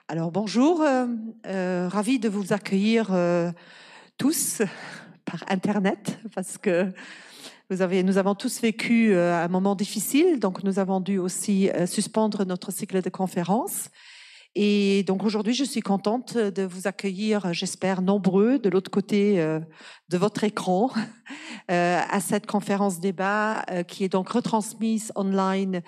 Alors bonjour, ravi de vous accueillir tous par Internet parce que nous avons tous vécu un moment difficile, donc nous avons dû aussi suspendre notre cycle de conférences. Et donc aujourd'hui, je suis contente de vous accueillir, j'espère, nombreux de l'autre côté de votre écran à cette conférence débat qui est donc retransmise online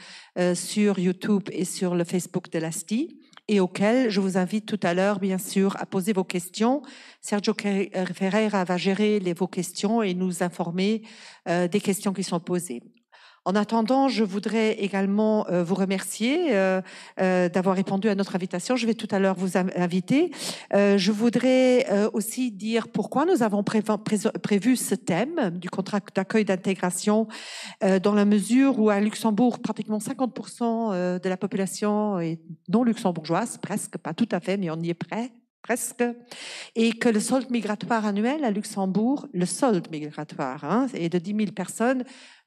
sur YouTube et sur le Facebook de l'ASTI et auquel je vous invite tout à l'heure, bien sûr, à poser vos questions. Sergio Ferreira va gérer vos questions et nous informer des questions qui sont posées. En attendant, je voudrais également vous remercier d'avoir répondu à notre invitation. Je vais tout à l'heure vous inviter. Je voudrais aussi dire pourquoi nous avons prévu ce thème du contrat d'accueil d'intégration dans la mesure où à Luxembourg, pratiquement 50% de la population est non luxembourgeoise, presque, pas tout à fait, mais on y est près. Presque, et que le solde migratoire annuel à Luxembourg, le solde migratoire, est de 10 000 personnes.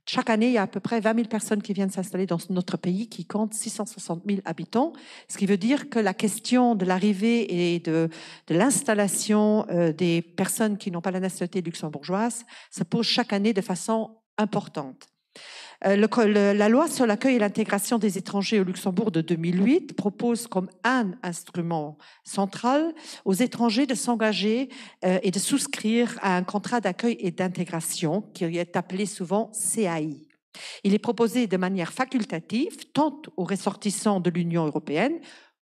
Chaque année, il y a à peu près 20 000 personnes qui viennent s'installer dans notre pays qui compte 660 000 habitants, ce qui veut dire que la question de l'arrivée et de l'installation des personnes qui n'ont pas la nationalité luxembourgeoise se pose chaque année de façon importante. La loi sur l'accueil et l'intégration des étrangers au Luxembourg de 2008 propose comme un instrument central aux étrangers de s'engager et de souscrire à un contrat d'accueil et d'intégration qui est appelé souvent CAI. Il est proposé de manière facultative tant aux ressortissants de l'Union européenne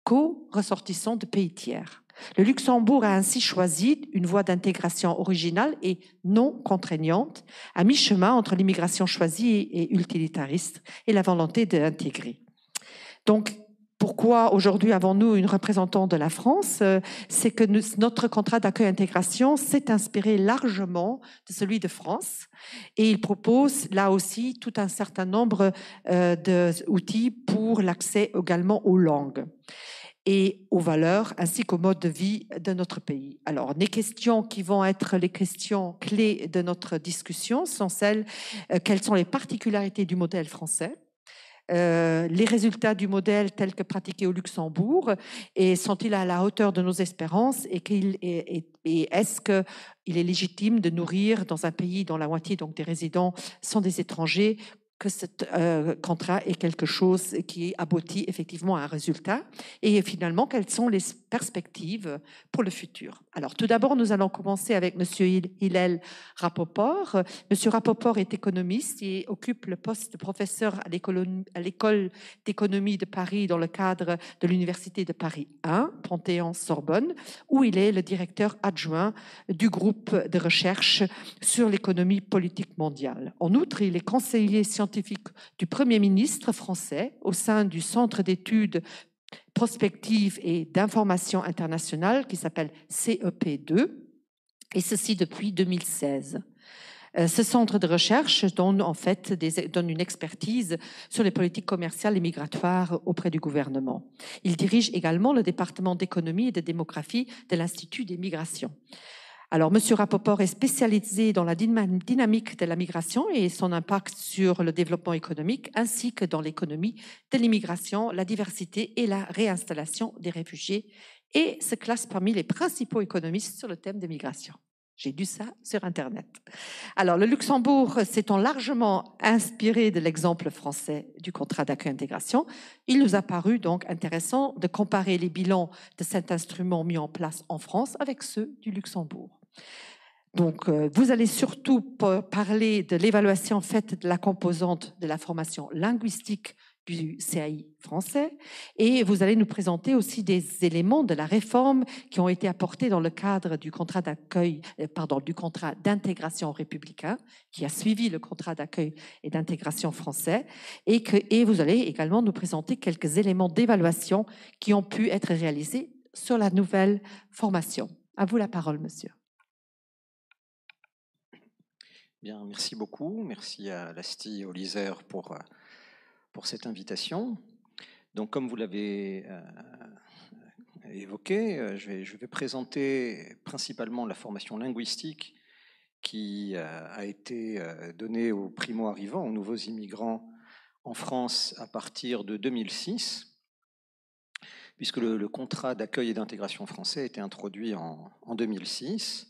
qu'aux ressortissants de pays tiers. Le Luxembourg a ainsi choisi une voie d'intégration originale et non contraignante, à mi-chemin entre l'immigration choisie et utilitariste et la volonté d'intégrer. Donc, pourquoi aujourd'hui avons-nous une représentante de la France? C'est que notre contrat d'accueil-intégration s'est inspiré largement de celui de France et il propose là aussi tout un certain nombre d'outils pour l'accès également aux langues et aux valeurs ainsi qu'au mode de vie de notre pays. Alors, les questions qui vont être les questions clés de notre discussion sont celles quelles sont les particularités du modèle français, les résultats du modèle tel que pratiqué au Luxembourg et sont-ils à la hauteur de nos espérances et est-ce qu'il est légitime de nourrir dans un pays dont la moitié donc des résidents sont des étrangers que ce contrat est quelque chose qui aboutit effectivement à un résultat et finalement quelles sont les perspectives pour le futur. Alors tout d'abord nous allons commencer avec Monsieur Hillel Rapoport. Monsieur Rapoport est économiste et occupe le poste de professeur à l'école d'économie de Paris dans le cadre de l'Université de Paris 1, Panthéon-Sorbonne, où il est le directeur adjoint du groupe de recherche sur l'économie politique mondiale. En outre, il est conseiller scientifique du Premier ministre français au sein du Centre d'études prospectives et d'information internationale qui s'appelle CEP2, et ceci depuis 2016. Ce centre de recherche donne en fait donne une expertise sur les politiques commerciales et migratoires auprès du gouvernement. Il dirige également le département d'économie et de démographie de l'Institut des migrations. Alors, M. Rapoport est spécialisé dans la dynamique de la migration et son impact sur le développement économique, ainsi que dans l'économie de l'immigration, la diversité et la réinstallation des réfugiés, et se classe parmi les principaux économistes sur le thème des migrations. J'ai lu ça sur Internet. Alors, le Luxembourg s'étant largement inspiré de l'exemple français du contrat d'accueil-intégration, il nous a paru donc intéressant de comparer les bilans de cet instrument mis en place en France avec ceux du Luxembourg. Donc, vous allez surtout parler de l'évaluation faite de la composante de la formation linguistique du CAI français et vous allez nous présenter aussi des éléments de la réforme qui ont été apportés dans le cadre du contrat d'accueil, du contrat d'intégration républicain qui a suivi le contrat d'accueil et d'intégration français et vous allez également nous présenter quelques éléments d'évaluation qui ont pu être réalisés sur la nouvelle formation. À vous la parole, monsieur. Bien, merci beaucoup. Merci à l'ASTI et au LISER pour cette invitation. Donc, comme vous l'avez évoqué, je vais présenter principalement la formation linguistique qui a été donnée aux primo-arrivants, aux nouveaux immigrants en France à partir de 2006. puisque le contrat d'accueil et d'intégration français a été introduit en 2006.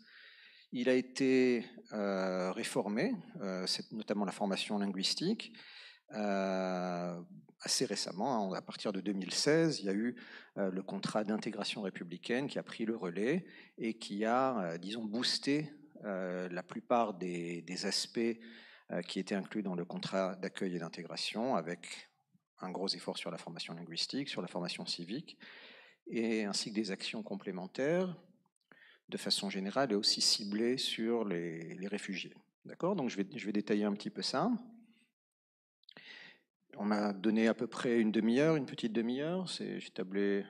Il a été réformé, notamment la formation linguistique, assez récemment, à partir de 2016, il y a eu le contrat d'intégration républicaine qui a pris le relais et qui a, disons, boosté la plupart des aspects qui étaient inclus dans le contrat d'accueil et d'intégration, avec un gros effort sur la formation linguistique, sur la formation civique, et ainsi que des actions complémentaires, de façon générale, et aussi ciblées sur les réfugiés. D'accord ? Donc je vais détailler un petit peu ça. On m'a donné à peu près une demi-heure, une petite demi-heure. J'ai tablé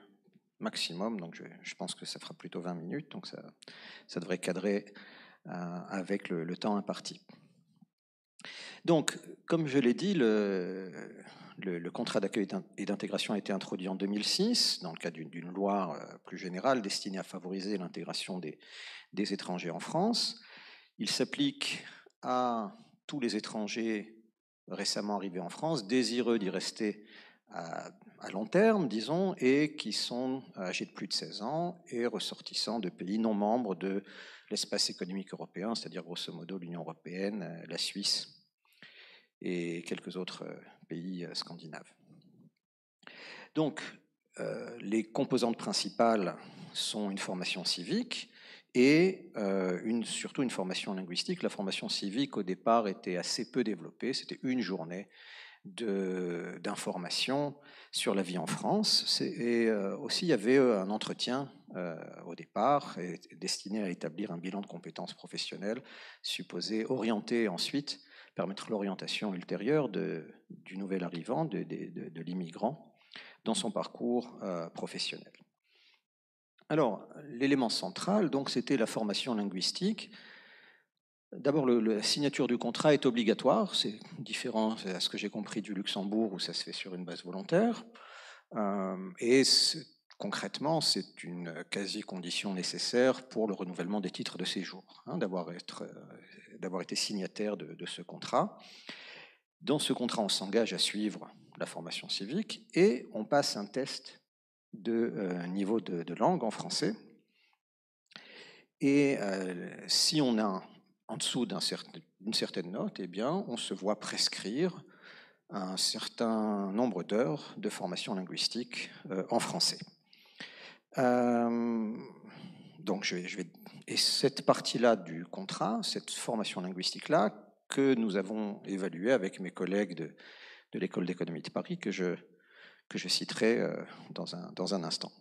maximum, donc je pense que ça fera plutôt 20 minutes, donc ça devrait cadrer avec le temps imparti. Donc, comme je l'ai dit, le contrat d'accueil et d'intégration a été introduit en 2006, dans le cadre d'une loi plus générale destinée à favoriser l'intégration des étrangers en France. Il s'applique à tous les étrangers récemment arrivés en France, désireux d'y rester à long terme, disons, et qui sont âgés de plus de 16 ans et ressortissants de pays non membres de l'espace économique européen, c'est-à-dire grosso modo l'Union européenne, la Suisse et quelques autres pays scandinaves. Donc, les composantes principales sont une formation civique et surtout une formation linguistique. La formation civique, au départ, était assez peu développée. C'était une journée d'information sur la vie en France. Et aussi, il y avait un entretien au départ destiné à établir un bilan de compétences professionnelles supposé orienter ensuite, permettre l'orientation ultérieure du nouvel arrivant, de l'immigrant, dans son parcours professionnel. Alors, l'élément central, donc, c'était la formation linguistique. D'abord, la signature du contrat est obligatoire. C'est différent, à ce que j'ai compris, du Luxembourg, où ça se fait sur une base volontaire. Et concrètement, c'est une quasi-condition nécessaire pour le renouvellement des titres de séjour, d'avoir été signataire de ce contrat. Dans ce contrat, on s'engage à suivre la formation civique et on passe un test de niveau de langue en français. Et si on a en dessous d'une certaine note, eh bien, on se voit prescrire un certain nombre d'heures de formation linguistique en français. Donc, et cette partie-là du contrat, cette formation linguistique-là, que nous avons évaluée avec mes collègues de l'École d'économie de Paris, que je citerai dans un instant.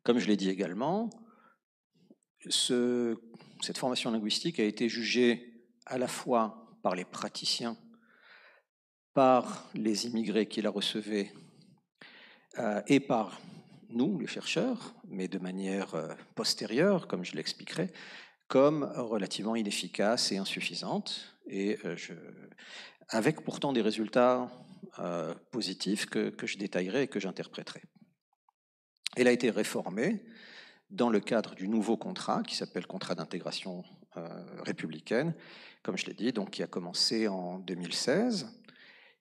Comme je l'ai dit également, cette formation linguistique a été jugée à la fois par les praticiens, par les immigrés qui la recevaient et par nous, les chercheurs, mais de manière postérieure, comme je l'expliquerai, comme relativement inefficace et insuffisante, et avec pourtant des résultats positifs que je détaillerai et que j'interpréterai. Elle a été réformée dans le cadre du nouveau contrat qui s'appelle contrat d'intégration républicaine, comme je l'ai dit, donc qui a commencé en 2016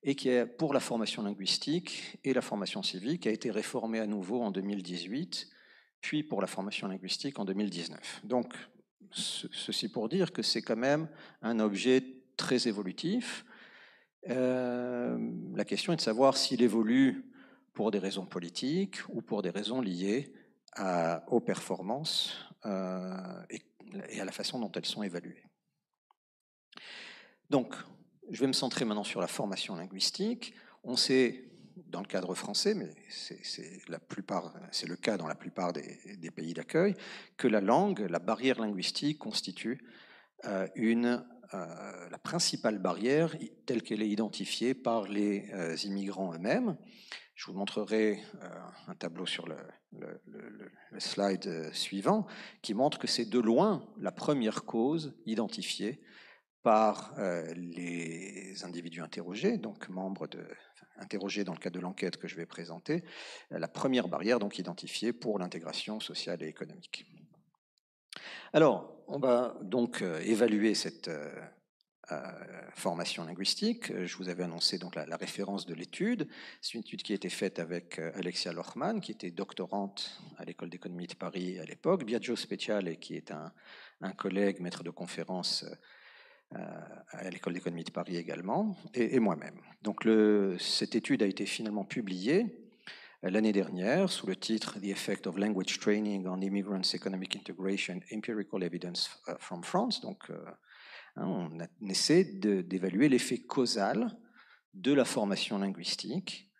et qui est pour la formation linguistique et la formation civique a été réformé à nouveau en 2018, puis pour la formation linguistique en 2019. Donc, ceci pour dire que c'est quand même un objet très évolutif. La question est de savoir s'il évolue pour des raisons politiques ou pour des raisons liées aux performances et à la façon dont elles sont évaluées. Donc, je vais me centrer maintenant sur la formation linguistique. On sait, dans le cadre français, mais c'est le cas dans la plupart des pays d'accueil, que la langue, la barrière linguistique constitue la principale barrière telle qu'elle est identifiée par les immigrants eux-mêmes. Je vous montrerai un tableau sur le slide suivant qui montre que c'est de loin la première cause identifiée par les individus interrogés, donc interrogés dans le cadre de l'enquête que je vais présenter, la première barrière donc identifiée pour l'intégration sociale et économique. Alors, on va donc évaluer cette formation linguistique. Je vous avais annoncé donc la référence de l'étude. C'est une étude qui a été faite avec Alexia Lohman, qui était doctorante à l'École d'économie de Paris à l'époque, Biagio Speciale, qui est un collègue maître de conférence à l'École d'économie de Paris également, et moi-même. Donc cette étude a été finalement publiée l'année dernière sous le titre The Effect of Language Training on Immigrants' Economic Integration, Empirical Evidence from France. Donc on essaie d'évaluer l'effet causal de la formation linguistique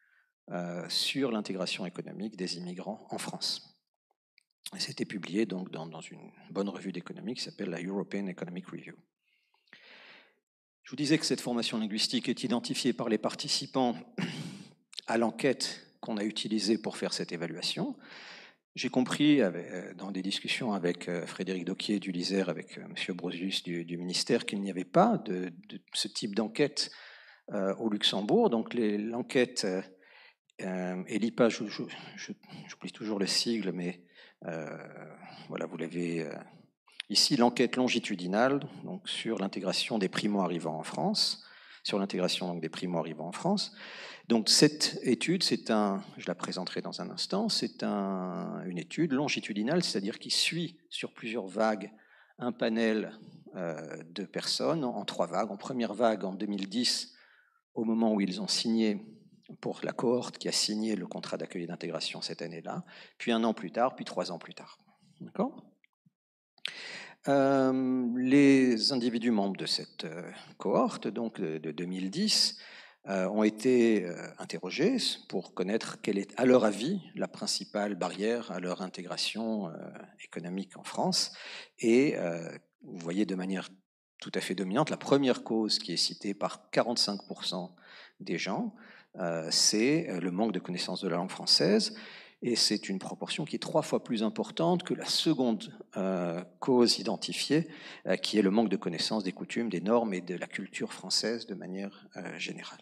sur l'intégration économique des immigrants en France. C'était publié donc dans une bonne revue d'économie qui s'appelle la European Economic Review. Je vous disais que cette formation linguistique est identifiée par les participants à l'enquête qu'on a utilisée pour faire cette évaluation. J'ai compris dans des discussions avec Frédéric Dauquier du LISER, avec M. Brosius du ministère, qu'il n'y avait pas de ce type d'enquête au Luxembourg. Donc l'enquête ELIPA, j'oublie toujours le sigle, mais voilà, vous l'avez ici, l'enquête longitudinale donc, sur l'intégration des primo-arrivants en France, sur l'intégration donc, des primo-arrivants en France. Donc cette étude, je la présenterai dans un instant, c'est une étude longitudinale, c'est-à-dire qui suit sur plusieurs vagues un panel de personnes en 3 vagues. En première vague, en 2010, au moment où ils ont signé pour la cohorte qui a signé le contrat d'accueil et d'intégration cette année-là, puis 1 an plus tard, puis 3 ans plus tard. D'accord ? Les individus membres de cette cohorte, donc de 2010, ont été interrogés pour connaître quelle est, à leur avis, la principale barrière à leur intégration économique en France. Et vous voyez de manière tout à fait dominante, la première cause qui est citée par 45% des gens, c'est le manque de connaissance de la langue française. Et c'est une proportion qui est 3 fois plus importante que la seconde cause identifiée, qui est le manque de connaissance des coutumes, des normes et de la culture française de manière générale.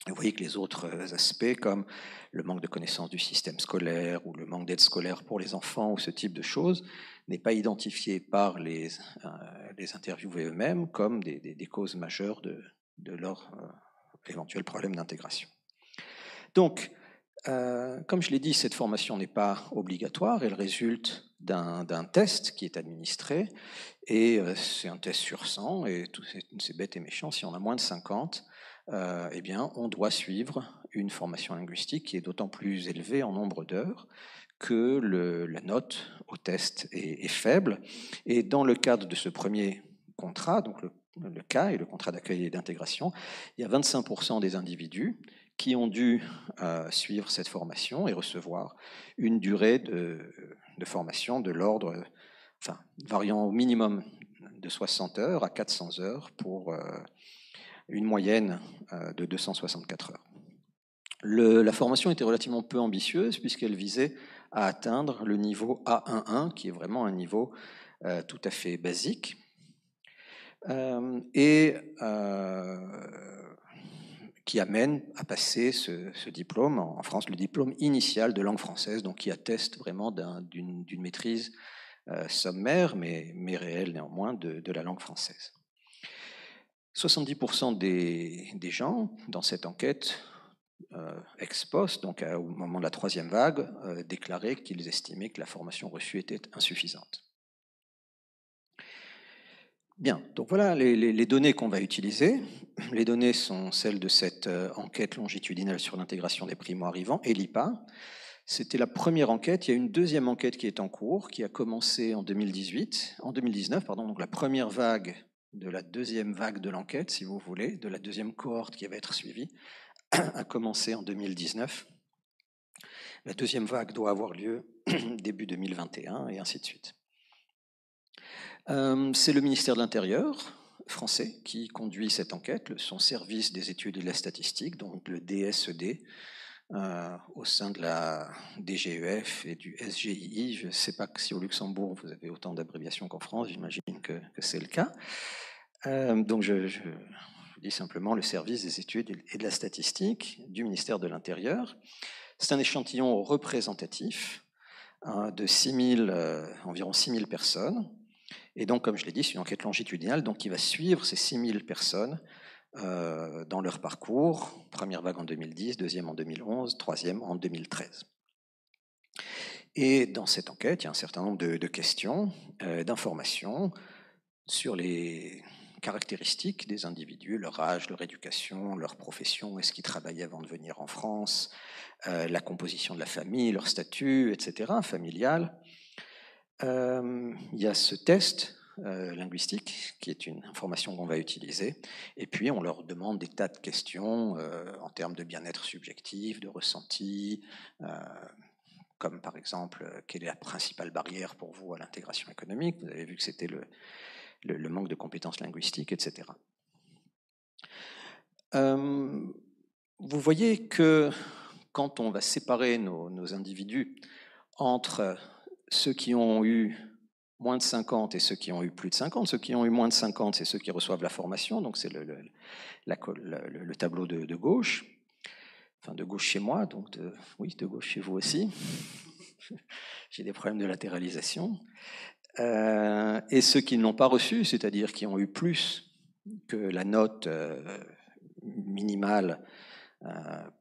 Vous voyez que les autres aspects, comme le manque de connaissance du système scolaire ou le manque d'aide scolaire pour les enfants ou ce type de choses, n'est pas identifié par les interviewés eux-mêmes comme des causes majeures de leur éventuel problème d'intégration. Donc, comme je l'ai dit, cette formation n'est pas obligatoire, elle résulte d'un test qui est administré, et c'est un test sur 100, et c'est bête et méchant, si on a moins de 50, eh bien, on doit suivre une formation linguistique qui est d'autant plus élevée en nombre d'heures que la note au test est faible. Et dans le cadre de ce premier contrat, donc le cas et le contrat d'accueil et d'intégration, il y a 25% des individus qui ont dû suivre cette formation et recevoir une durée de formation de l'ordre, variant au minimum de 60 heures à 400 heures pour une moyenne de 264 heures. La formation était relativement peu ambitieuse puisqu'elle visait à atteindre le niveau A11, qui est vraiment un niveau tout à fait basique. Qui amène à passer ce diplôme, en France, le diplôme initial de langue française, donc qui atteste vraiment d'une maîtrise sommaire, mais réelle néanmoins, de la langue française. 70% des gens dans cette enquête ex post, donc au moment de la 3e vague, déclaraient qu'ils estimaient que la formation reçue était insuffisante. Bien, donc voilà les données qu'on va utiliser. Les données sont celles de cette enquête longitudinale sur l'intégration des primo-arrivants, ELIPA. C'était la première enquête. Il y a une deuxième enquête qui est en cours, qui a commencé en 2019, donc la première vague de la deuxième vague de l'enquête, si vous voulez, de la deuxième cohorte qui va être suivie, a commencé en 2019. La deuxième vague doit avoir lieu début 2021 et ainsi de suite. C'est le ministère de l'Intérieur français qui conduit cette enquête, son service des études et de la statistique, donc le DSED, au sein de la DGEF et du SGII. Je ne sais pas si au Luxembourg vous avez autant d'abréviations qu'en France, j'imagine que c'est le cas. Donc je dis simplement le service des études et de la statistique du ministère de l'Intérieur. C'est un échantillon représentatif de environ 6000 personnes. Et donc, comme je l'ai dit, c'est une enquête longitudinale donc, qui va suivre ces 6000 personnes dans leur parcours. Première vague en 2010, deuxième en 2011, troisième en 2013. Et dans cette enquête, il y a un certain nombre de questions, d'informations sur les caractéristiques des individus, leur âge, leur éducation, leur profession, est-ce qu'ils travaillaient avant de venir en France, la composition de la famille, leur statut, etc., familial. Il y a ce test linguistique qui est une information qu'on va utiliser, et puis on leur demande des tas de questions en termes de bien-être subjectif, de ressenti, comme par exemple, quelle est la principale barrière pour vous à l'intégration économique? Vous avez vu que c'était le manque de compétences linguistiques, etc. Vous voyez que quand on va séparer nos individus entre ceux qui ont eu moins de 50 et ceux qui ont eu plus de 50, ceux qui ont eu moins de 50, c'est ceux qui reçoivent la formation, donc c'est le tableau de gauche, enfin de gauche chez moi, donc oui, de gauche chez vous aussi. J'ai des problèmes de latéralisation. Et ceux qui ne l'ont pas reçu, c'est-à-dire qui ont eu plus que la note minimale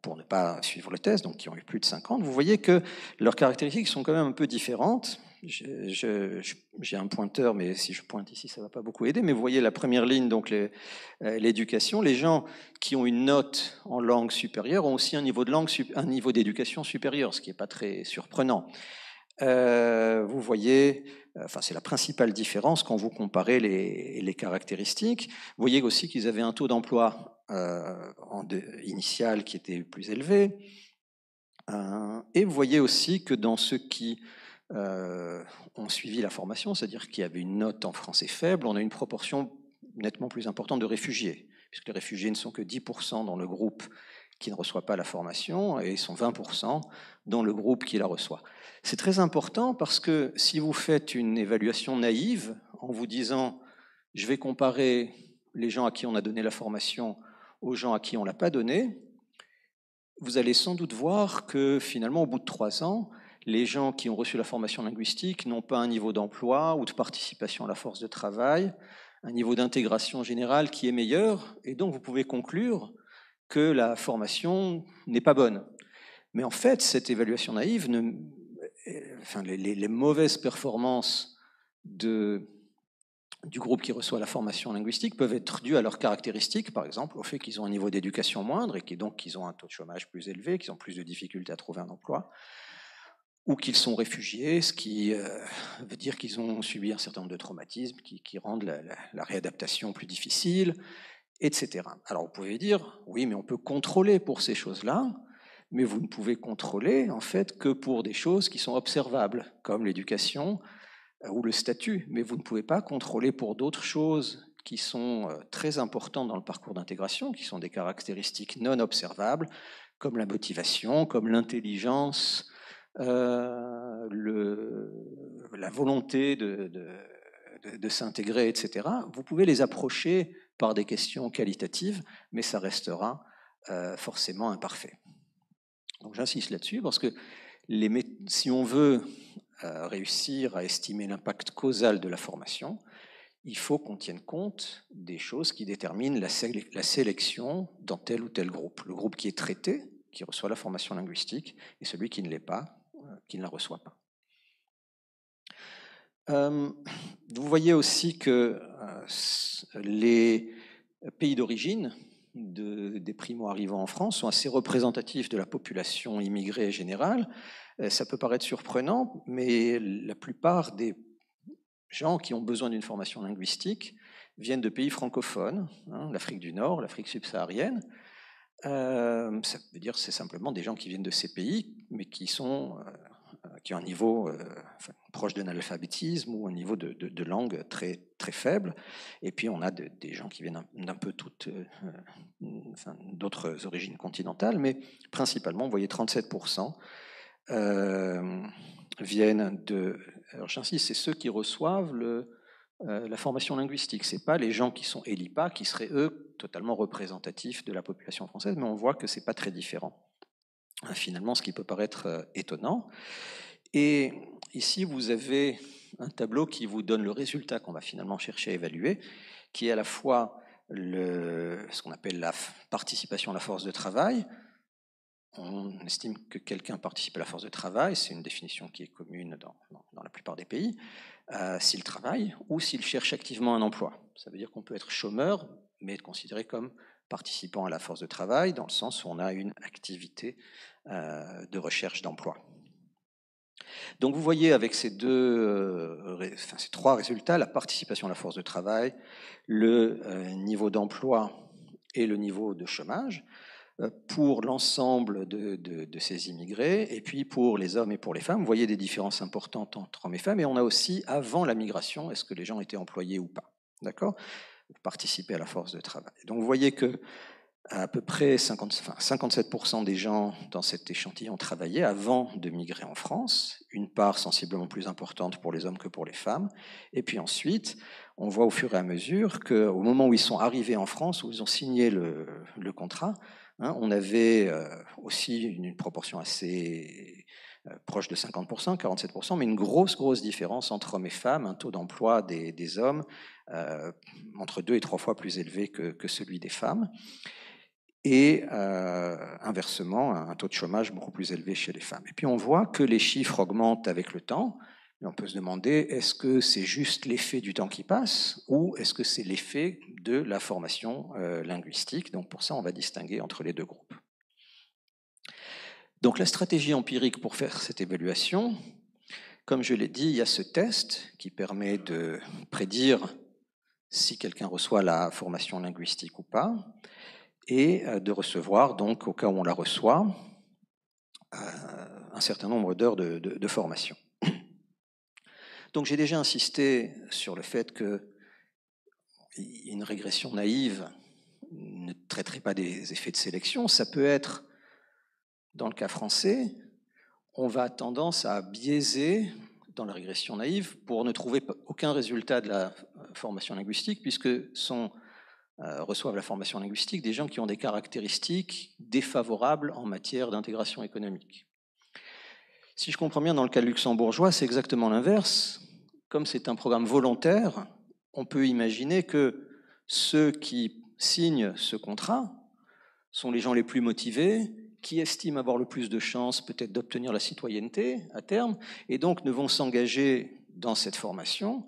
pour ne pas suivre le test, donc qui ont eu plus de 50, vous voyez que leurs caractéristiques sont quand même un peu différentes. J'ai un pointeur, mais si je pointe ici, ça ne va pas beaucoup aider. Mais vous voyez la première ligne, donc l'éducation. Les gens qui ont une note en langue supérieure ont aussi un niveau d'éducation supérieur, ce qui n'est pas très surprenant. Vous voyez, enfin c'est la principale différence quand vous comparez les caractéristiques. Vous voyez aussi qu'ils avaient un taux d'emploi initial qui était plus élevé. Et vous voyez aussi que dans ceux qui ont suivi la formation, c'est-à-dire qui avaient une note en français faible, on a une proportion nettement plus importante de réfugiés, puisque les réfugiés ne sont que 10% dans le groupe qui ne reçoit pas la formation, et ils sont 20% dans le groupe qui la reçoit. C'est très important parce que si vous faites une évaluation naïve en vous disant « je vais comparer les gens à qui on a donné la formation aux gens à qui on ne l'a pas donné », vous allez sans doute voir que finalement, au bout de 3 ans, les gens qui ont reçu la formation linguistique n'ont pas un niveau d'emploi ou de participation à la force de travail, un niveau d'intégration générale qui est meilleur, et donc vous pouvez conclure que la formation n'est pas bonne. Mais en fait, cette évaluation naïve, les mauvaises performances du groupe qui reçoit la formation linguistique peuvent être dues à leurs caractéristiques, par exemple au fait qu'ils ont un niveau d'éducation moindre et donc qu'ils ont un taux de chômage plus élevé, qu'ils ont plus de difficultés à trouver un emploi, ou qu'ils sont réfugiés, ce qui veut dire qu'ils ont subi un certain nombre de traumatismes qui rendent la réadaptation plus difficile, etc. Alors vous pouvez dire, oui, mais on peut contrôler pour ces choses-là, mais vous ne pouvez contrôler en fait que pour des choses qui sont observables, comme l'éducation ou le statut, mais vous ne pouvez pas contrôler pour d'autres choses qui sont très importantes dans le parcours d'intégration, qui sont des caractéristiques non observables, comme la motivation, comme l'intelligence, la volonté de s'intégrer, etc. Vous pouvez les approcher par des questions qualitatives, mais ça restera forcément imparfait. Donc j'insiste là-dessus parce que si on veut réussir à estimer l'impact causal de la formation, il faut qu'on tienne compte des choses qui déterminent la sélection dans tel ou tel groupe. Le groupe qui est traité, qui reçoit la formation linguistique, et celui qui ne l'est pas, qui ne la reçoit pas. Vous voyez aussi que les pays d'origine des primo-arrivants en France sont assez représentatifs de la population immigrée générale. Ça peut paraître surprenant, mais la plupart des gens qui ont besoin d'une formation linguistique viennent de pays francophones, l'Afrique du Nord, l'Afrique subsaharienne. Ça veut dire que c'est simplement des gens qui viennent de ces pays, mais qui ont un niveau proche d'un analphabétisme ou un niveau de langue très, très faible. Et puis on a des gens qui viennent d'un peu d'autres origines continentales, mais principalement, vous voyez, 37% viennent alors j'insiste, c'est ceux qui reçoivent la formation linguistique. Ce n'est pas les gens qui sont ELIPA, qui seraient, eux, totalement représentatifs de la population française, mais on voit que ce n'est pas très différent. Finalement, ce qui peut paraître étonnant. Et ici, vous avez un tableau qui vous donne le résultat qu'on va finalement chercher à évaluer, qui est à la fois ce qu'on appelle la participation à la force de travail. On estime que quelqu'un participe à la force de travail, c'est une définition qui est commune dans la plupart des pays, s'il travaille ou s'il cherche activement un emploi. Ça veut dire qu'on peut être chômeur, mais être considéré comme participant à la force de travail, dans le sens où on a une activité de recherche d'emploi. Donc vous voyez avec ces trois résultats, la participation à la force de travail, le niveau d'emploi et le niveau de chômage, pour l'ensemble de ces immigrés, et puis pour les hommes et pour les femmes. Vous voyez des différences importantes entre hommes et femmes, et on a aussi, avant la migration, est-ce que les gens étaient employés ou pas, d'accord, participer à la force de travail. Donc vous voyez que à peu près 57% des gens dans cet échantillon travaillaient avant de migrer en France, une part sensiblement plus importante pour les hommes que pour les femmes. Et puis ensuite, on voit au fur et à mesure qu'au moment où ils sont arrivés en France, où ils ont signé le contrat, on avait aussi une proportion assez proche de 50%, 47%, mais une grosse différence entre hommes et femmes, un taux d'emploi des hommes entre 2 et 3 fois plus élevé que celui des femmes. Et inversement, un taux de chômage beaucoup plus élevé chez les femmes. Et puis on voit que les chiffres augmentent avec le temps, et on peut se demander, est-ce que c'est juste l'effet du temps qui passe, ou est-ce que c'est l'effet de la formation linguistique? Donc pour ça, on va distinguer entre les deux groupes. Donc la stratégie empirique pour faire cette évaluation, comme je l'ai dit, il y a ce test qui permet de prédire si quelqu'un reçoit la formation linguistique ou pas, et de recevoir, donc au cas où on la reçoit, un certain nombre d'heures de formation. Donc j'ai déjà insisté sur le fait qu'une régression naïve ne traiterait pas des effets de sélection. Ça peut être, dans le cas français, on va tendance à biaiser dans la régression naïve pour ne trouver aucun résultat de la formation linguistique, puisque reçoivent la formation linguistique des gens qui ont des caractéristiques défavorables en matière d'intégration économique. Si je comprends bien, dans le cas luxembourgeois, c'est exactement l'inverse. Comme c'est un programme volontaire, on peut imaginer que ceux qui signent ce contrat sont les gens les plus motivés, qui estiment avoir le plus de chances peut-être d'obtenir la citoyenneté à terme, et donc ne vont s'engager dans cette formation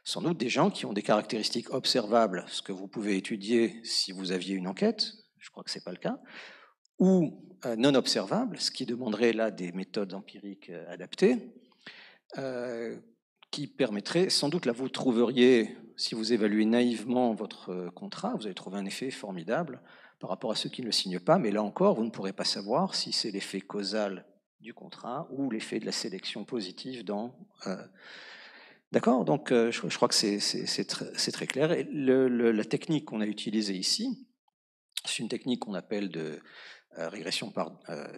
sans doute des gens qui ont des caractéristiques observables, ce que vous pouvez étudier si vous aviez une enquête, je crois que ce n'est pas le cas, ou non observables, ce qui demanderait là des méthodes empiriques adaptées, qui permettraient, sans doute là vous trouveriez, si vous évaluez naïvement votre contrat, vous allez trouver un effet formidable par rapport à ceux qui ne le signent pas, mais là encore, vous ne pourrez pas savoir si c'est l'effet causal du contrat ou l'effet de la sélection positive dans... D'accord? Donc, je crois que c'est très clair. Et la technique qu'on a utilisée ici, c'est une technique qu'on appelle de régression par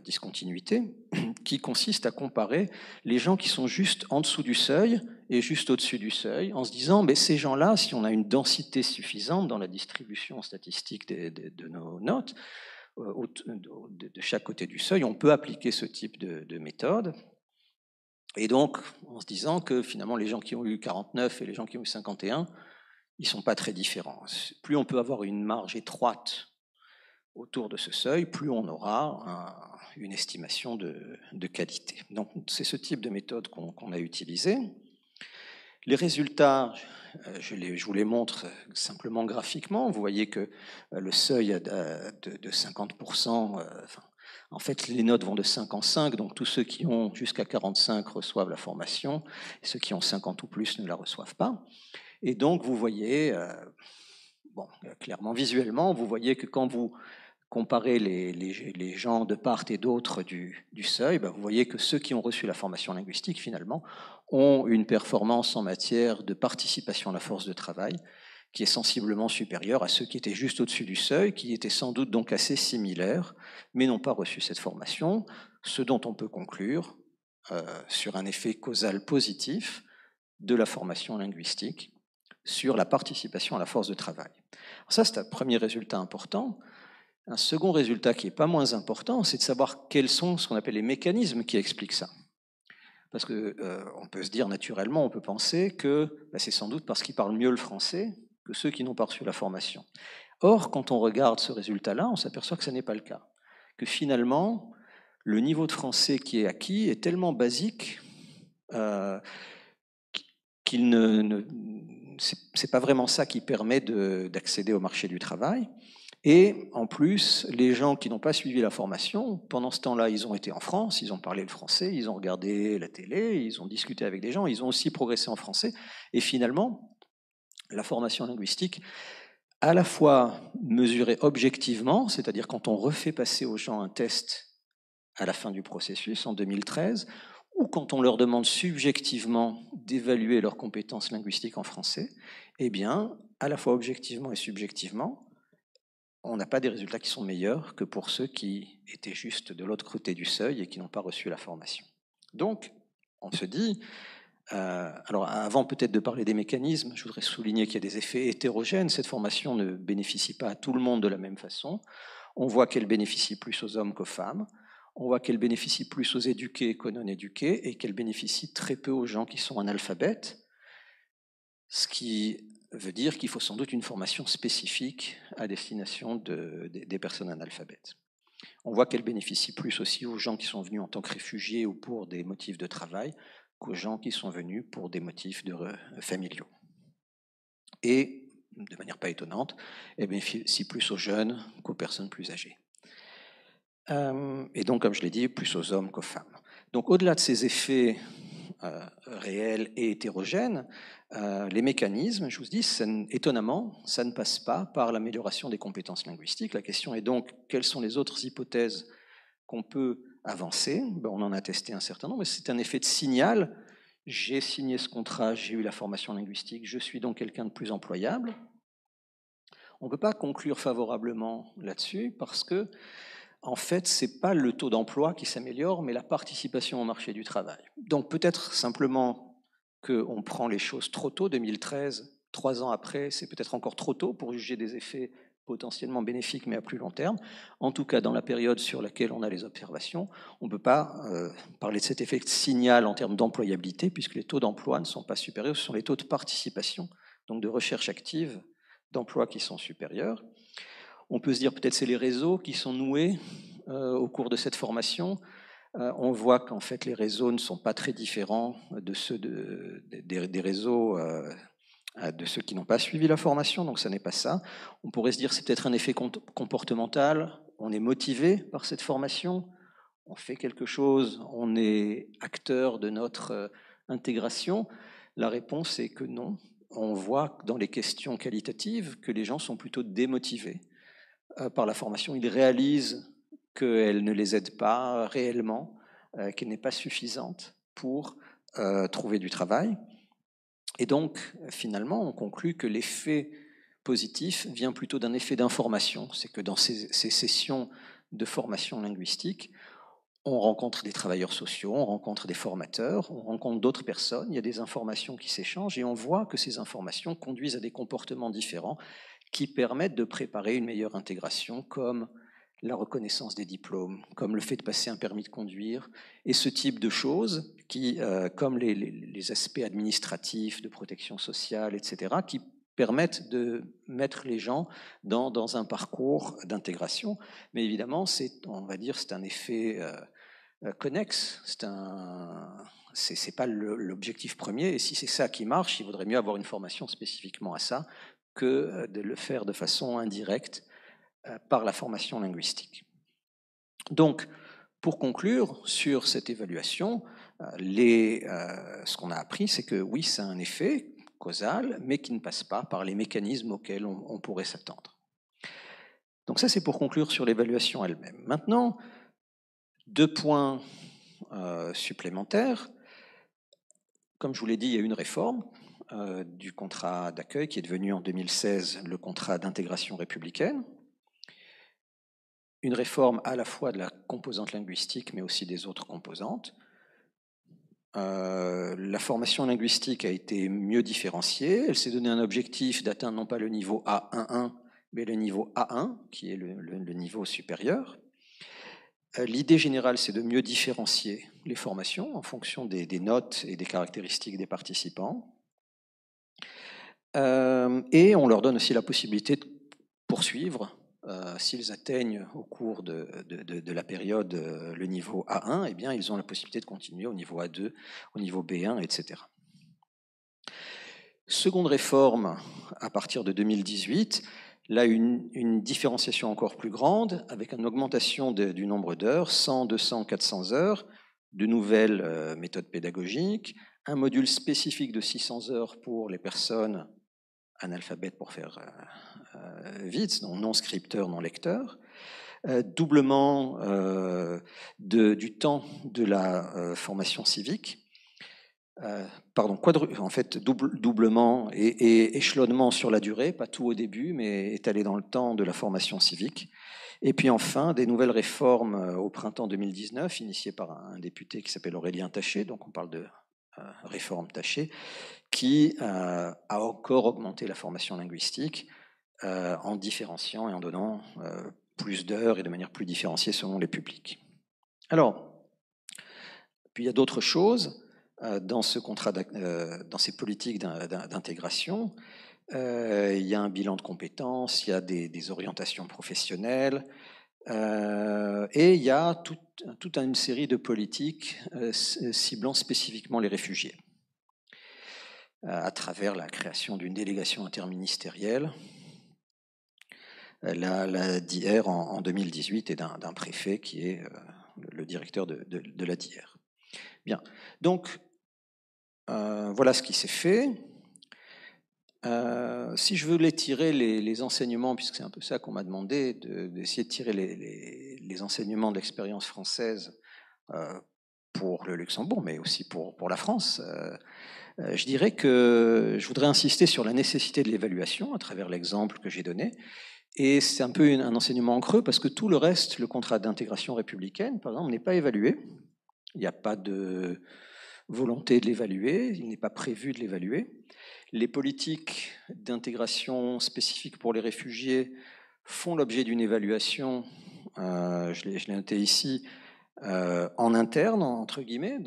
discontinuité, qui consiste à comparer les gens qui sont juste en dessous du seuil et juste au-dessus du seuil, en se disant, mais ces gens-là, si on a une densité suffisante dans la distribution statistique de nos notes, de chaque côté du seuil, on peut appliquer ce type de méthode. Et donc, en se disant que finalement, les gens qui ont eu 49 et les gens qui ont eu 51, ils ne sont pas très différents. Plus on peut avoir une marge étroite autour de ce seuil, plus on aura une estimation de qualité. Donc, c'est ce type de méthode qu'on a utilisé. Les résultats, je vous les montre simplement graphiquement. Vous voyez que le seuil de 50%, en fait, les notes vont de 5 en 5, donc tous ceux qui ont jusqu'à 45 reçoivent la formation, et ceux qui ont 50 ou plus ne la reçoivent pas. Et donc, vous voyez, clairement, visuellement, vous voyez que quand vous comparez les gens de part et d'autre du seuil, vous voyez que ceux qui ont reçu la formation linguistique, finalement, ont une performance en matière de participation à la force de travail qui est sensiblement supérieure à ceux qui étaient juste au-dessus du seuil, qui étaient sans doute donc assez similaires, mais n'ont pas reçu cette formation, ce dont on peut conclure sur un effet causal positif de la formation linguistique sur la participation à la force de travail. Alors ça, c'est un premier résultat important. Un second résultat qui n'est pas moins important, c'est de savoir quels sont ce qu'on appelle les mécanismes qui expliquent ça. parce que on peut se dire naturellement, on peut penser que c'est sans doute parce qu'ils parlent mieux le français que ceux qui n'ont pas reçu la formation. Or, quand on regarde ce résultat-là, on s'aperçoit que ce n'est pas le cas. Que finalement, le niveau de français qui est acquis est tellement basique c'est pas vraiment ça qui permet d'accéder au marché du travail. Et en plus, les gens qui n'ont pas suivi la formation, pendant ce temps-là, ils ont été en France, ils ont parlé le français, ils ont regardé la télé, ils ont discuté avec des gens, ils ont aussi progressé en français. Et finalement, la formation linguistique, à la fois mesurée objectivement, c'est-à-dire quand on refait passer aux gens un test à la fin du processus en 2013, ou quand on leur demande subjectivement d'évaluer leurs compétences linguistiques en français, eh bien, à la fois objectivement et subjectivement, on n'a pas des résultats qui sont meilleurs que pour ceux qui étaient juste de l'autre côté du seuil et qui n'ont pas reçu la formation. Donc, on se dit, alors avant peut-être de parler des mécanismes, je voudrais souligner qu'il y a des effets hétérogènes. Cette formation ne bénéficie pas à tout le monde de la même façon. On voit qu'elle bénéficie plus aux hommes qu'aux femmes. On voit qu'elle bénéficie plus aux éduqués qu'aux non-éduqués et qu'elle bénéficie très peu aux gens qui sont analphabètes, ce qui veut dire qu'il faut sans doute une formation spécifique à destination des personnes analphabètes. On voit qu'elle bénéficie plus aussi aux gens qui sont venus en tant que réfugiés ou pour des motifs de travail qu'aux gens qui sont venus pour des motifs familiaux. Et, de manière pas étonnante, elle bénéficie plus aux jeunes qu'aux personnes plus âgées. Et donc, comme je l'ai dit, plus aux hommes qu'aux femmes. Donc, au-delà de ces effets réels et hétérogènes, les mécanismes, je vous dis, étonnamment, ça ne passe pas par l'amélioration des compétences linguistiques. La question est donc, quelles sont les autres hypothèses qu'on peut avancer? On en a testé un certain nombre, mais c'est un effet de signal. J'ai signé ce contrat, j'ai eu la formation linguistique, je suis donc quelqu'un de plus employable. On ne peut pas conclure favorablement là-dessus parce que en fait, ce n'est pas le taux d'emploi qui s'améliore, mais la participation au marché du travail. Donc peut-être simplement qu'on prend les choses trop tôt, 2013, 3 ans après, c'est peut-être encore trop tôt pour juger des effets potentiellement bénéfiques, mais à plus long terme. En tout cas, dans la période sur laquelle on a les observations, on ne peut pas parler de cet effet de signal en termes d'employabilité, puisque les taux d'emploi ne sont pas supérieurs, ce sont les taux de participation, donc de recherche active d'emploi qui sont supérieurs. On peut se dire peut-être c'est les réseaux qui sont noués au cours de cette formation. On voit qu'en fait les réseaux ne sont pas très différents de ceux des réseaux de ceux qui n'ont pas suivi la formation, donc ça n'est pas ça. On pourrait se dire c'est peut-être un effet comportemental, on est motivé par cette formation, on fait quelque chose, on est acteur de notre intégration. La réponse est que non. On voit dans les questions qualitatives que les gens sont plutôt démotivés par la formation. Ils réalisent qu'elle ne les aide pas réellement, qu'elle n'est pas suffisante pour trouver du travail. Et donc, finalement, on conclut que l'effet positif vient plutôt d'un effet d'information. C'est que dans ces sessions de formation linguistique, on rencontre des travailleurs sociaux, on rencontre des formateurs, on rencontre d'autres personnes, il y a des informations qui s'échangent et on voit que ces informations conduisent à des comportements différents qui permettent de préparer une meilleure intégration, comme la reconnaissance des diplômes, comme le fait de passer un permis de conduire, et ce type de choses, qui, comme les aspects administratifs, de protection sociale, etc., qui permettent de mettre les gens dans un parcours d'intégration. Mais évidemment, on va dire, c'est un effet connexe, c'est pas l'objectif premier, et si c'est ça qui marche, il vaudrait mieux avoir une formation spécifiquement à ça que de le faire de façon indirecte par la formation linguistique. Donc, pour conclure sur cette évaluation, ce qu'on a appris, c'est que oui, c'est un effet causal, mais qui ne passe pas par les mécanismes auxquels on pourrait s'attendre. Donc ça, c'est pour conclure sur l'évaluation elle-même. Maintenant, 2 points supplémentaires. Comme je vous l'ai dit, il y a eu une réforme du contrat d'accueil qui est devenu en 2016 le contrat d'intégration républicaine. Une réforme à la fois de la composante linguistique, mais aussi des autres composantes. La formation linguistique a été mieux différenciée. Elle s'est donné un objectif d'atteindre non pas le niveau A11, mais le niveau A1, qui est le niveau supérieur. L'idée générale, c'est de mieux différencier les formations en fonction des notes et des caractéristiques des participants. Et on leur donne aussi la possibilité de poursuivre. S'ils atteignent au cours de la période le niveau A1, eh bien, ils ont la possibilité de continuer au niveau A2, au niveau B1, etc. Seconde réforme, à partir de 2018, là, une différenciation encore plus grande, avec une augmentation du nombre d'heures, 100, 200, 400 heures, de nouvelles méthodes pédagogiques, un module spécifique de 600 heures pour les personnes analphabètes, pour faire vite, non scripteurs, non lecteurs, doublement du temps de la formation civique, en fait, doublement et échelonnement sur la durée, pas tout au début, mais étalé dans le temps de la formation civique. Et puis enfin, des nouvelles réformes au printemps 2019, initiées par un député qui s'appelle Aurélien Taché, donc on parle de réforme Taché, qui a encore augmenté la formation linguistique en différenciant et en donnant plus d'heures et de manière plus différenciée selon les publics. Alors, puis il y a d'autres choses dans ce contrat, dans ces politiques d'intégration. Il y a un bilan de compétences, il y a des orientations professionnelles, et il y a toute une série de politiques ciblant spécifiquement les réfugiés, à travers la création d'une délégation interministérielle, la DIR en 2018, et d'un préfet qui est le directeur de la DIR. Bien, donc voilà ce qui s'est fait. Si je voulais tirer les enseignements, puisque c'est un peu ça qu'on m'a demandé, d'essayer de tirer les enseignements de l'expérience française pour le Luxembourg, mais aussi pour la France, je dirais que je voudrais insister sur la nécessité de l'évaluation à travers l'exemple que j'ai donné. Et c'est un peu un enseignement en creux, parce que tout le reste, le contrat d'intégration républicaine, par exemple, n'est pas évalué. Il n'y a pas de volonté de l'évaluer, il n'est pas prévu de l'évaluer. Les politiques d'intégration spécifiques pour les réfugiés font l'objet d'une évaluation, je l'ai noté ici, en interne, entre guillemets,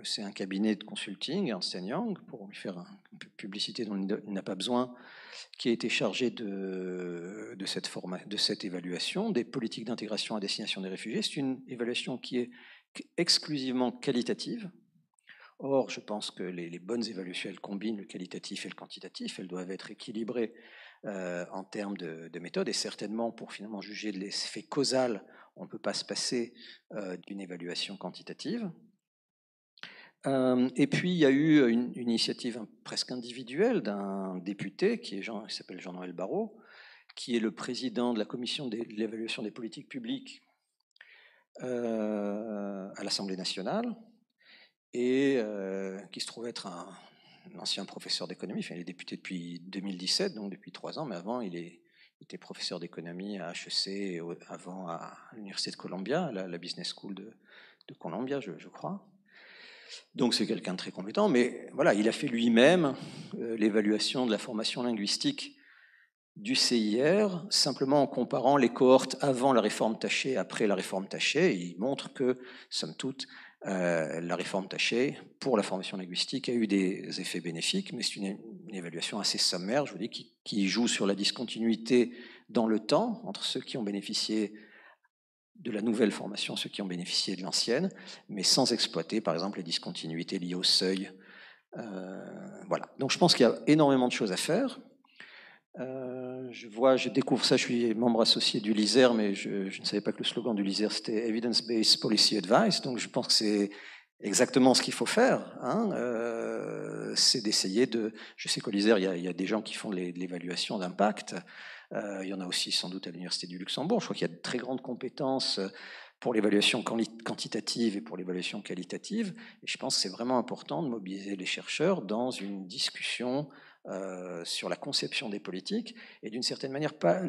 c'est un cabinet de consulting, Ernst & Young, pour lui faire un peu de publicité dont il n'a pas besoin, qui a été chargé de cette évaluation des politiques d'intégration à destination des réfugiés. C'est une évaluation qui est exclusivement qualitative. Or, je pense que les bonnes évaluations, elles combinent le qualitatif et le quantitatif. Elles doivent être équilibrées en termes de méthode, et certainement, pour finalement juger de l'effet causal, on ne peut pas se passer d'une évaluation quantitative. Et puis, il y a eu une initiative presque individuelle d'un député qui s'appelle Jean-Noël Barrot, qui est le président de la commission de l'évaluation des politiques publiques à l'Assemblée nationale, et qui se trouve être un ancien professeur d'économie. Enfin, il est député depuis 2017, donc depuis 3 ans, mais avant, il était professeur d'économie à HEC, et avant à l'Université de Columbia, la Business School de Columbia, je crois. Donc c'est quelqu'un de très compétent, mais voilà, il a fait lui-même l'évaluation de la formation linguistique du CIR, simplement en comparant les cohortes avant la réforme Taché et après la réforme Taché. Il montre que, somme toute, la réforme Taché, pour la formation linguistique, a eu des effets bénéfiques, mais c'est une évaluation assez sommaire, je vous dis, qui joue sur la discontinuité dans le temps entre ceux qui ont bénéficié de la nouvelle formation, ceux qui ont bénéficié de l'ancienne, mais sans exploiter, par exemple, les discontinuités liées au seuil. Voilà. Donc je pense qu'il y a énormément de choses à faire. Je découvre ça, je suis membre associé du LISER, mais je ne savais pas que le slogan du LISER c'était Evidence-Based Policy Advice, donc je pense que c'est exactement ce qu'il faut faire, hein. C'est d'essayer je sais qu'au LISER, il y a des gens qui font de l'évaluation d'impact, il y en a aussi sans doute à l'Université du Luxembourg, je crois qu'il y a de très grandes compétences pour l'évaluation quantitative et pour l'évaluation qualitative, et je pense que c'est vraiment important de mobiliser les chercheurs dans une discussion sur la conception des politiques, et d'une certaine manière, pas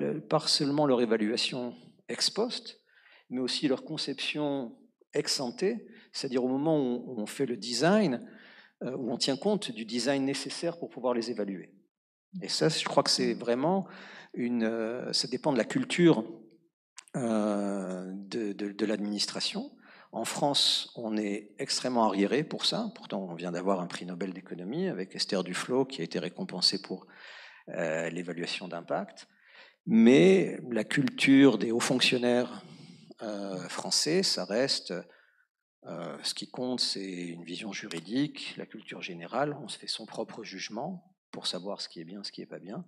seulement leur évaluation ex post, mais aussi leur conception ex ante, c'est-à-dire au moment où on fait le design, où on tient compte du design nécessaire pour pouvoir les évaluer. Et ça, je crois que c'est vraiment ça dépend de la culture de l'administration. En France, on est extrêmement arriéré pour ça. Pourtant, on vient d'avoir un prix Nobel d'économie avec Esther Duflo qui a été récompensée pour l'évaluation d'impact. Mais la culture des hauts fonctionnaires français, ça reste... ce qui compte, c'est une vision juridique, la culture générale. On se fait son propre jugement pour savoir ce qui est bien, ce qui n'est pas bien.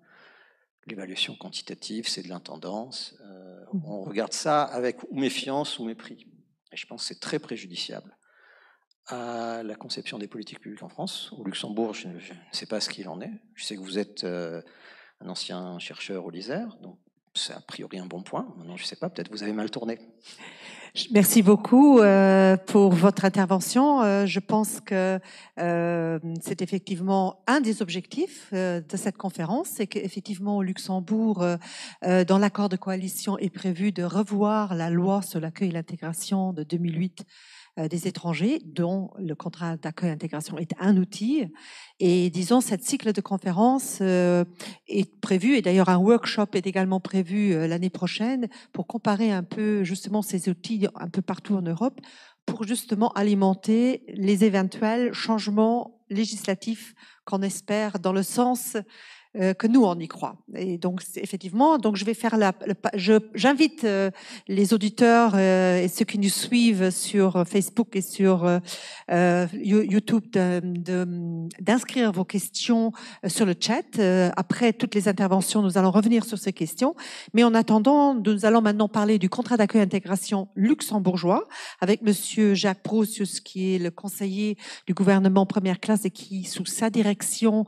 L'évaluation quantitative, c'est de l'intendance. On regarde ça avec ou méfiance ou mépris. Et je pense que c'est très préjudiciable à la conception des politiques publiques en France. Au Luxembourg, je ne sais pas ce qu'il en est. Je sais que vous êtes un ancien chercheur au LISER, donc c'est a priori un bon point. Maintenant, je ne sais pas, peut-être vous avez mal tourné. Merci beaucoup pour votre intervention. Je pense que c'est effectivement un des objectifs de cette conférence, c'est qu'effectivement au Luxembourg, dans l'accord de coalition est prévu de revoir la loi sur l'accueil et l'intégration de 2008 des étrangers, dont le contrat d'accueil-intégration est un outil. Et disons, cette cycle de conférences est prévu, et d'ailleurs un workshop est également prévu l'année prochaine pour comparer un peu justement ces outils un peu partout en Europe, pour justement alimenter les éventuels changements législatifs qu'on espère dans le sens que nous on y croit. Et donc effectivement, donc je vais faire j'invite les auditeurs et ceux qui nous suivent sur Facebook et sur YouTube d'inscrire vos questions sur le chat. Après toutes les interventions, nous allons revenir sur ces questions. Mais en attendant, nous allons maintenant parler du contrat d'accueil-intégration luxembourgeois avec Monsieur Jacques Brosius, qui est le conseiller du gouvernement première classe et qui, sous sa direction,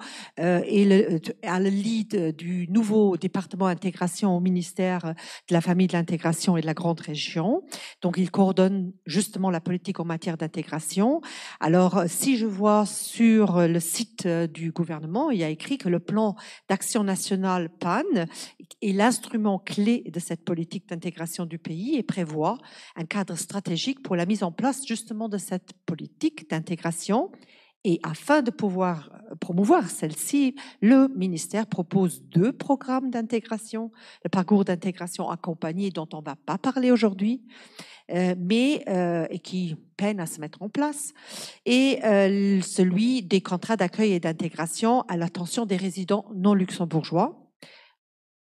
à le lead du nouveau département intégration au ministère de la Famille, de l'Intégration et de la Grande Région. Donc, il coordonne justement la politique en matière d'intégration. Alors, si je vois sur le site du gouvernement, il y a écrit que le plan d'action nationale PAN est l'instrument clé de cette politique d'intégration du pays et prévoit un cadre stratégique pour la mise en place justement de cette politique d'intégration. Et afin de pouvoir promouvoir celle-ci, le ministère propose 2 programmes d'intégration, le parcours d'intégration accompagné dont on ne va pas parler aujourd'hui, et qui peine à se mettre en place, et celui des contrats d'accueil et d'intégration à l'attention des résidents non luxembourgeois,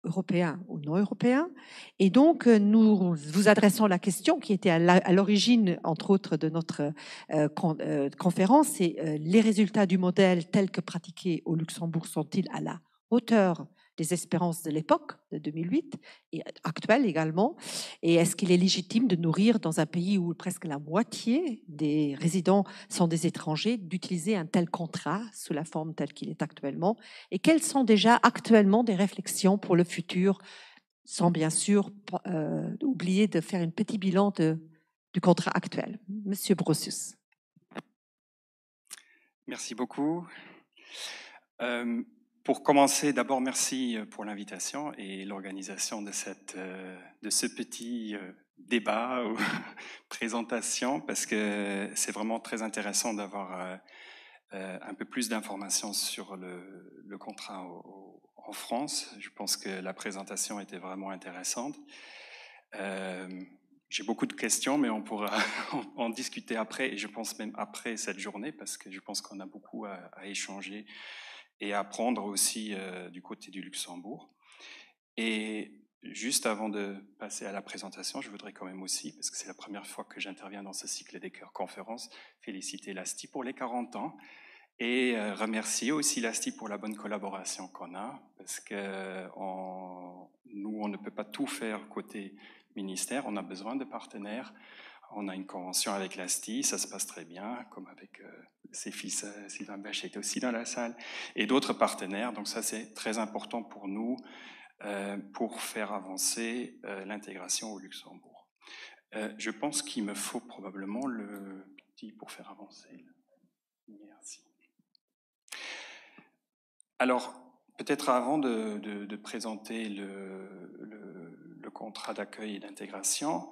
européens ou non européens. Et donc, nous vous adressons la question qui était à l'origine, entre autres, de notre conférence, c'est les résultats du modèle tel que pratiqué au Luxembourg sont-ils à la hauteur des espérances de l'époque, de 2008, et actuelle également, et est-ce qu'il est légitime de nourrir dans un pays où presque la moitié des résidents sont des étrangers, d'utiliser un tel contrat sous la forme telle qu'il est actuellement, et quelles sont déjà actuellement des réflexions pour le futur, sans bien sûr oublier de faire un petit bilan du contrat actuel. Monsieur Brosius. Merci beaucoup. Pour commencer, d'abord, merci pour l'invitation et l'organisation de ce petit débat ou présentation, parce que c'est vraiment très intéressant d'avoir un peu plus d'informations sur le contrat en France. Je pense que la présentation était vraiment intéressante. J'ai beaucoup de questions, mais on pourra en discuter après, et je pense même après cette journée, parce que je pense qu'on a beaucoup à échanger et à apprendre aussi du côté du Luxembourg. Et juste avant de passer à la présentation, je voudrais quand même aussi, parce que c'est la première fois que j'interviens dans ce cycle des cœurs conférences, féliciter l'ASTI pour les 40 ans et remercier aussi l'ASTI pour la bonne collaboration qu'on a, parce que nous, on ne peut pas tout faire côté ministère, on a besoin de partenaires. On a une convention avec l'ASTI, ça se passe très bien, comme avec ses fils, Sylvain Bech est aussi dans la salle, et d'autres partenaires. Donc ça, c'est très important pour nous, pour faire avancer l'intégration au Luxembourg. Je pense qu'il me faut probablement le petit pour faire avancer. Merci. Alors, peut-être avant de présenter le contrat d'accueil et d'intégration,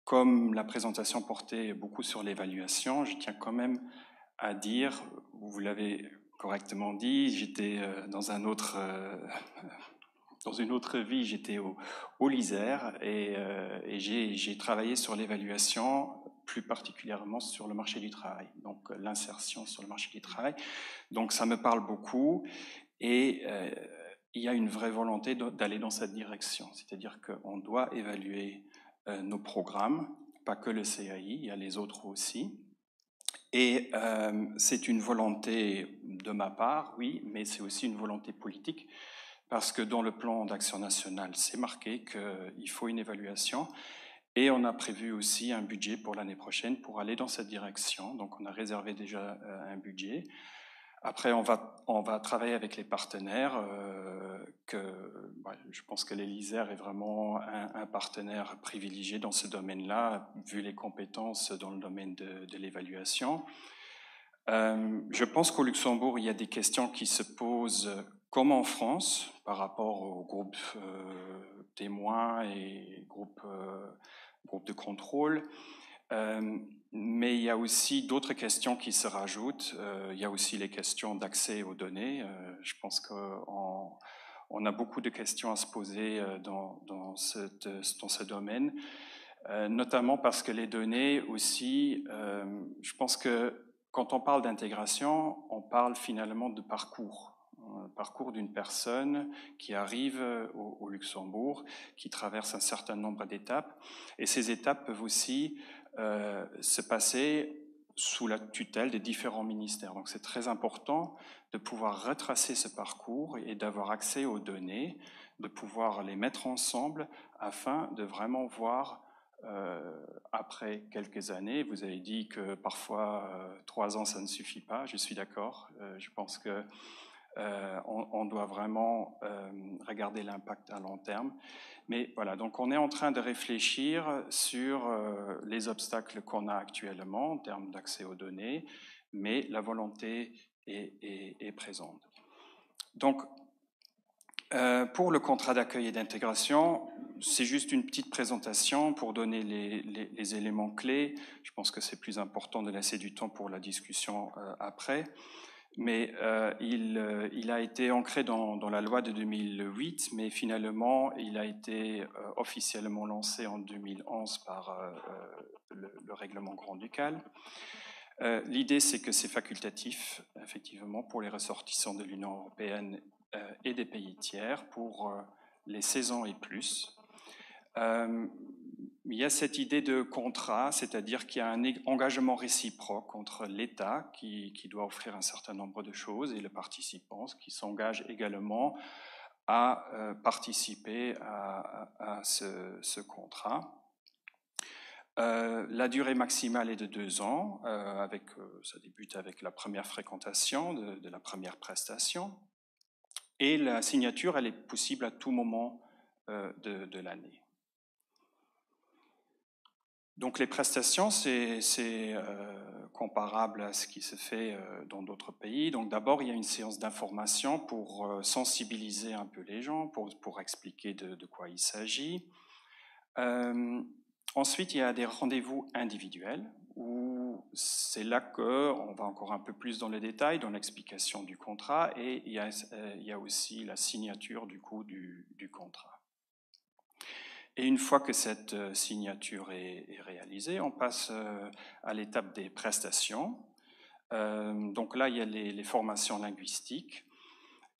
comme la présentation portait beaucoup sur l'évaluation, je tiens quand même à dire, vous l'avez correctement dit, j'étais dans un autre dans une autre vie, j'étais au LISER et j'ai travaillé sur l'évaluation, plus particulièrement sur le marché du travail, donc l'insertion sur le marché du travail. Donc ça me parle beaucoup et il y a une vraie volonté d'aller dans cette direction, c'est-à-dire qu'on doit évaluer nos programmes, pas que le CAI, il y a les autres aussi. Et c'est une volonté de ma part, oui, mais c'est aussi une volonté politique, parce que dans le plan d'action nationale, c'est marqué qu'il faut une évaluation, et on a prévu aussi un budget pour l'année prochaine pour aller dans cette direction. Donc on a réservé déjà un budget. Après, on va travailler avec les partenaires. Je pense que l'Elysée est vraiment un partenaire privilégié dans ce domaine-là, vu les compétences dans le domaine de l'évaluation. Je pense qu'au Luxembourg, il y a des questions qui se posent, comme en France, par rapport aux groupes témoins et groupes de contrôle. Mais il y a aussi d'autres questions qui se rajoutent. Il y a aussi les questions d'accès aux données. Je pense qu'on a beaucoup de questions à se poser dans ce domaine, notamment parce que les données aussi, je pense que quand on parle d'intégration, on parle finalement de parcours d'une personne qui arrive au Luxembourg, qui traverse un certain nombre d'étapes. Et ces étapes peuvent aussi se passer sous la tutelle des différents ministères. Donc c'est très important de pouvoir retracer ce parcours et d'avoir accès aux données, de pouvoir les mettre ensemble afin de vraiment voir après quelques années. Vous avez dit que parfois 3 ans ça ne suffit pas, je suis d'accord. Je pense que on doit vraiment regarder l'impact à long terme. Mais voilà, donc on est en train de réfléchir sur les obstacles qu'on a actuellement en termes d'accès aux données, mais la volonté est présente. Donc, pour le contrat d'accueil et d'intégration, c'est juste une petite présentation pour donner les éléments clés. Je pense que c'est plus important de laisser du temps pour la discussion après. Mais il a été ancré dans la loi de 2008, mais finalement, il a été officiellement lancé en 2011 par le règlement grand-ducal. L'idée, c'est que c'est facultatif, effectivement, pour les ressortissants de l'Union européenne et des pays tiers pour les 16 ans et plus. Il y a cette idée de contrat, c'est-à-dire qu'il y a un engagement réciproque entre l'État qui doit offrir un certain nombre de choses et le participant qui s'engage également à participer à ce contrat. La durée maximale est de 2 ans, ça débute avec la première fréquentation de la première prestation, et la signature, elle est possible à tout moment de l'année. Donc les prestations, c'est comparable à ce qui se fait dans d'autres pays. Donc d'abord, il y a une séance d'information pour sensibiliser un peu les gens, pour expliquer de quoi il s'agit. Ensuite, il y a des rendez-vous individuels où c'est là qu'on va encore un peu plus dans les détails, dans l'explication du contrat, et il y a aussi la signature du coup du contrat. Et une fois que cette signature est réalisée, on passe à l'étape des prestations. Donc là, il y a les formations linguistiques.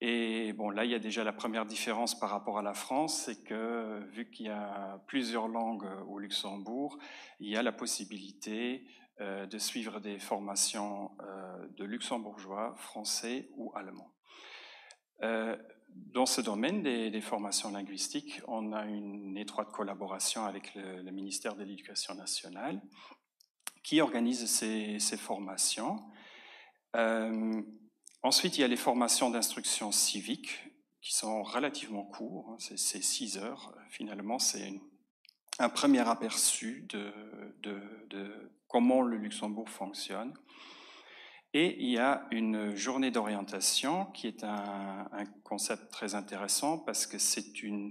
Et bon, là, il y a déjà la première différence par rapport à la France, c'est que vu qu'il y a plusieurs langues au Luxembourg, il y a la possibilité de suivre des formations de luxembourgeois, français ou allemand. Dans ce domaine des formations linguistiques, on a une étroite collaboration avec le ministère de l'Éducation nationale qui organise ces formations. Ensuite, il y a les formations d'instruction civique qui sont relativement courtes, c'est 6 heures. Finalement, c'est un premier aperçu de comment le Luxembourg fonctionne. Et il y a une journée d'orientation qui est un concept très intéressant parce que c'est une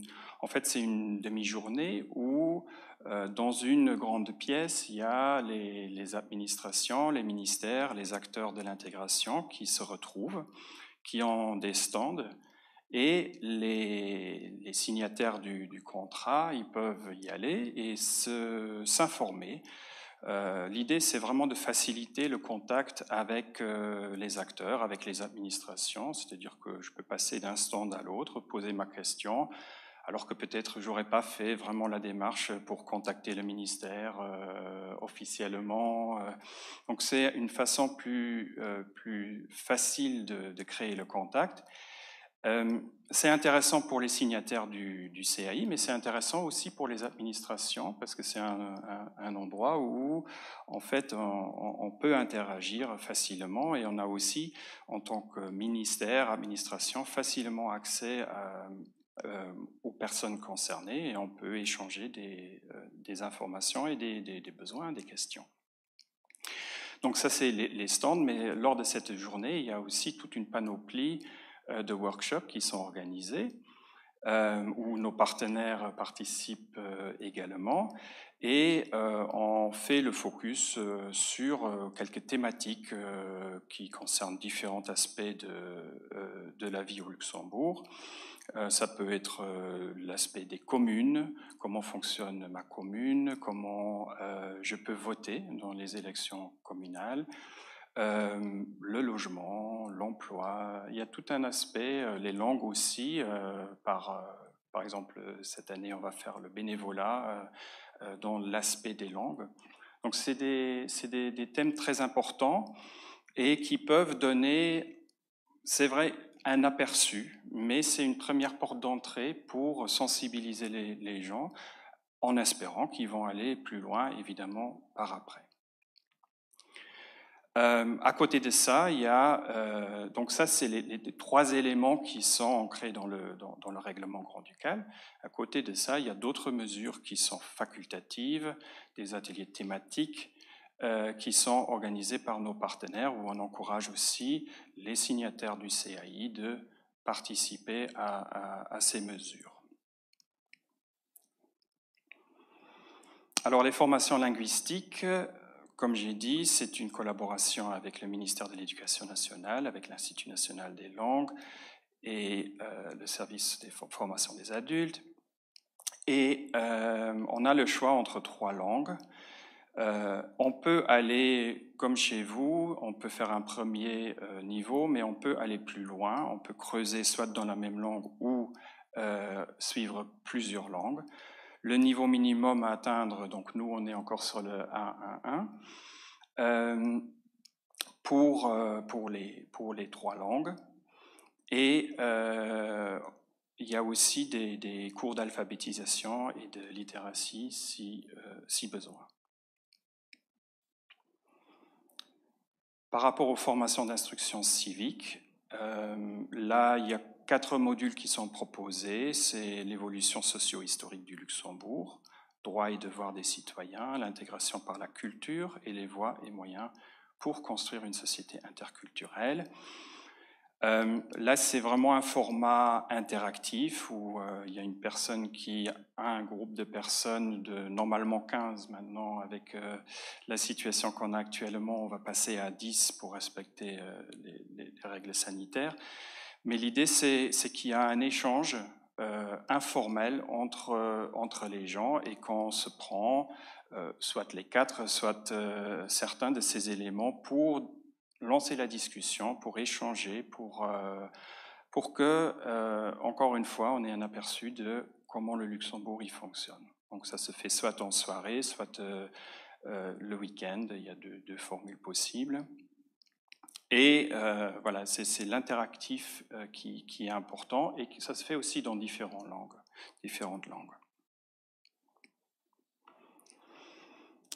demi-journée où dans une grande pièce, il y a les administrations, les ministères, les acteurs de l'intégration qui se retrouvent, qui ont des stands Et les signataires du contrat, ils peuvent y aller et s'informer. L'idée, c'est vraiment de faciliter le contact avec les acteurs, avec les administrations, c'est-à-dire que je peux passer d'un stand à l'autre, poser ma question, alors que peut-être j'aurais pas fait vraiment la démarche pour contacter le ministère officiellement. Donc c'est une façon plus facile de créer le contact. C'est intéressant pour les signataires du CAI, mais c'est intéressant aussi pour les administrations, parce que c'est un endroit où, en fait, on peut interagir facilement, et on a aussi, en tant que ministère, administration, facilement accès aux personnes concernées, et on peut échanger des informations et des besoins, des questions. Donc ça, c'est les stands, mais lors de cette journée, il y a aussi toute une panoplie de workshops qui sont organisés, où nos partenaires participent également, et on fait le focus sur quelques thématiques qui concernent différents aspects de la vie au Luxembourg. Ça peut être l'aspect des communes, comment fonctionne ma commune, comment je peux voter dans les élections communales, le logement, l'emploi, il y a tout un aspect, les langues aussi, par exemple cette année on va faire le bénévolat dans l'aspect des langues. Donc c'est des thèmes très importants et qui peuvent donner, c'est vrai, un aperçu, mais c'est une première porte d'entrée pour sensibiliser les gens, en espérant qu'ils vont aller plus loin, évidemment, par après. À côté de ça, il y a, donc ça c'est les trois éléments qui sont ancrés dans le règlement grand-ducal. À côté de ça, il y a d'autres mesures qui sont facultatives, des ateliers thématiques qui sont organisés par nos partenaires, où on encourage aussi les signataires du CAI de participer à ces mesures. Alors les formations linguistiques, comme j'ai dit, c'est une collaboration avec le ministère de l'Éducation nationale, avec l'Institut national des langues et le service des formations des adultes. Et on a le choix entre 3 langues. On peut aller, comme chez vous, on peut faire un premier niveau, mais on peut aller plus loin. On peut creuser soit dans la même langue ou suivre plusieurs langues. Le niveau minimum à atteindre, donc nous on est encore sur le 1-1-1, pour les 3 langues. Et il y a aussi des cours d'alphabétisation et de littératie si besoin. Par rapport aux formations d'instruction civique, là il y a 4 modules qui sont proposés. C'est l'évolution socio-historique du Luxembourg, droits et devoirs des citoyens, l'intégration par la culture et les voies et moyens pour construire une société interculturelle. Là, c'est vraiment un format interactif où il y a une personne qui a un groupe de personnes, de normalement 15 maintenant, avec la situation qu'on a actuellement, on va passer à 10 pour respecter les règles sanitaires. Mais l'idée, c'est qu'il y a un échange informel entre les gens et qu'on se prend soit les 4, soit certains de ces éléments pour lancer la discussion, pour échanger, pour que, encore une fois, on ait un aperçu de comment le Luxembourg y fonctionne. Donc ça se fait soit en soirée, soit le week-end, il y a deux formules possibles. Et voilà, c'est l'interactif qui est important et ça se fait aussi dans différentes langues.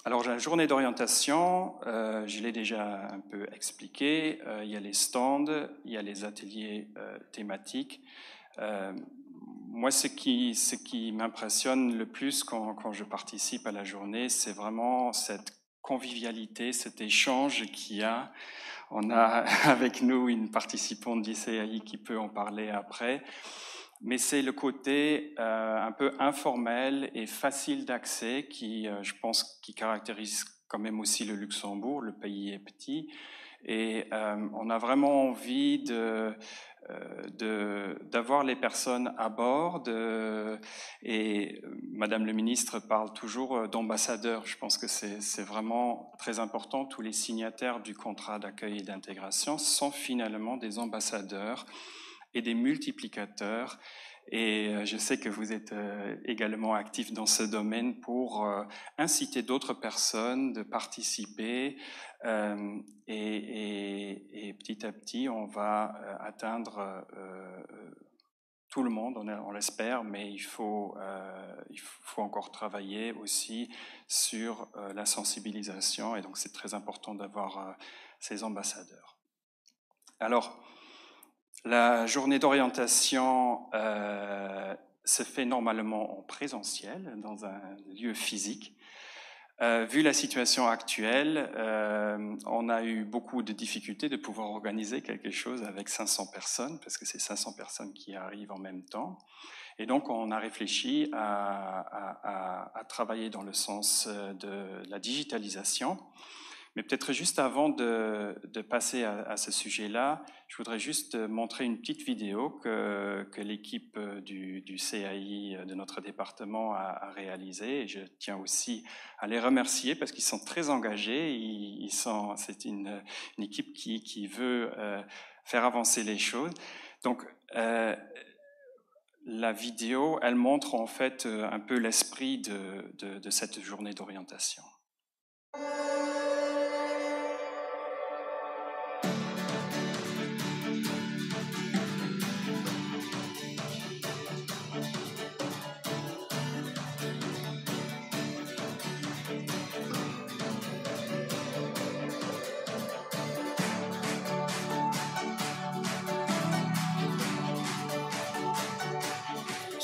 Alors, la journée d'orientation, je l'ai déjà un peu expliqué. Il y a les stands, il y a les ateliers thématiques. Moi, ce qui m'impressionne le plus quand je participe à la journée, c'est vraiment cette convivialité, cet échange qu'il y a. On a avec nous une participante du CAI qui peut en parler après. Mais c'est le côté un peu informel et facile d'accès qui, je pense, qui caractérise quand même aussi le Luxembourg. Le pays est petit Et on a vraiment envie d'avoir les personnes à bord. Et Madame le ministre parle toujours d'ambassadeurs. Je pense que c'est vraiment très important. Tous les signataires du contrat d'accueil et d'intégration sont finalement des ambassadeurs et des multiplicateurs. Et je sais que vous êtes également actif dans ce domaine pour inciter d'autres personnes de participer. Et petit à petit, on va atteindre tout le monde, on l'espère, mais il faut encore travailler aussi sur la sensibilisation. Et donc, c'est très important d'avoir ces ambassadeurs. Alors, la journée d'orientation se fait normalement en présentiel, dans un lieu physique. Vu la situation actuelle, on a eu beaucoup de difficultés de pouvoir organiser quelque chose avec 500 personnes, parce que c'est 500 personnes qui arrivent en même temps. Et donc, on a réfléchi à travailler dans le sens de la digitalisation. Mais peut-être juste avant de passer à ce sujet-là, je voudrais juste montrer une petite vidéo que l'équipe du CAI de notre département a réalisée. Et je tiens aussi à les remercier parce qu'ils sont très engagés. C'est une équipe qui veut faire avancer les choses. Donc, la vidéo, elle montre en fait un peu l'esprit de cette journée d'orientation.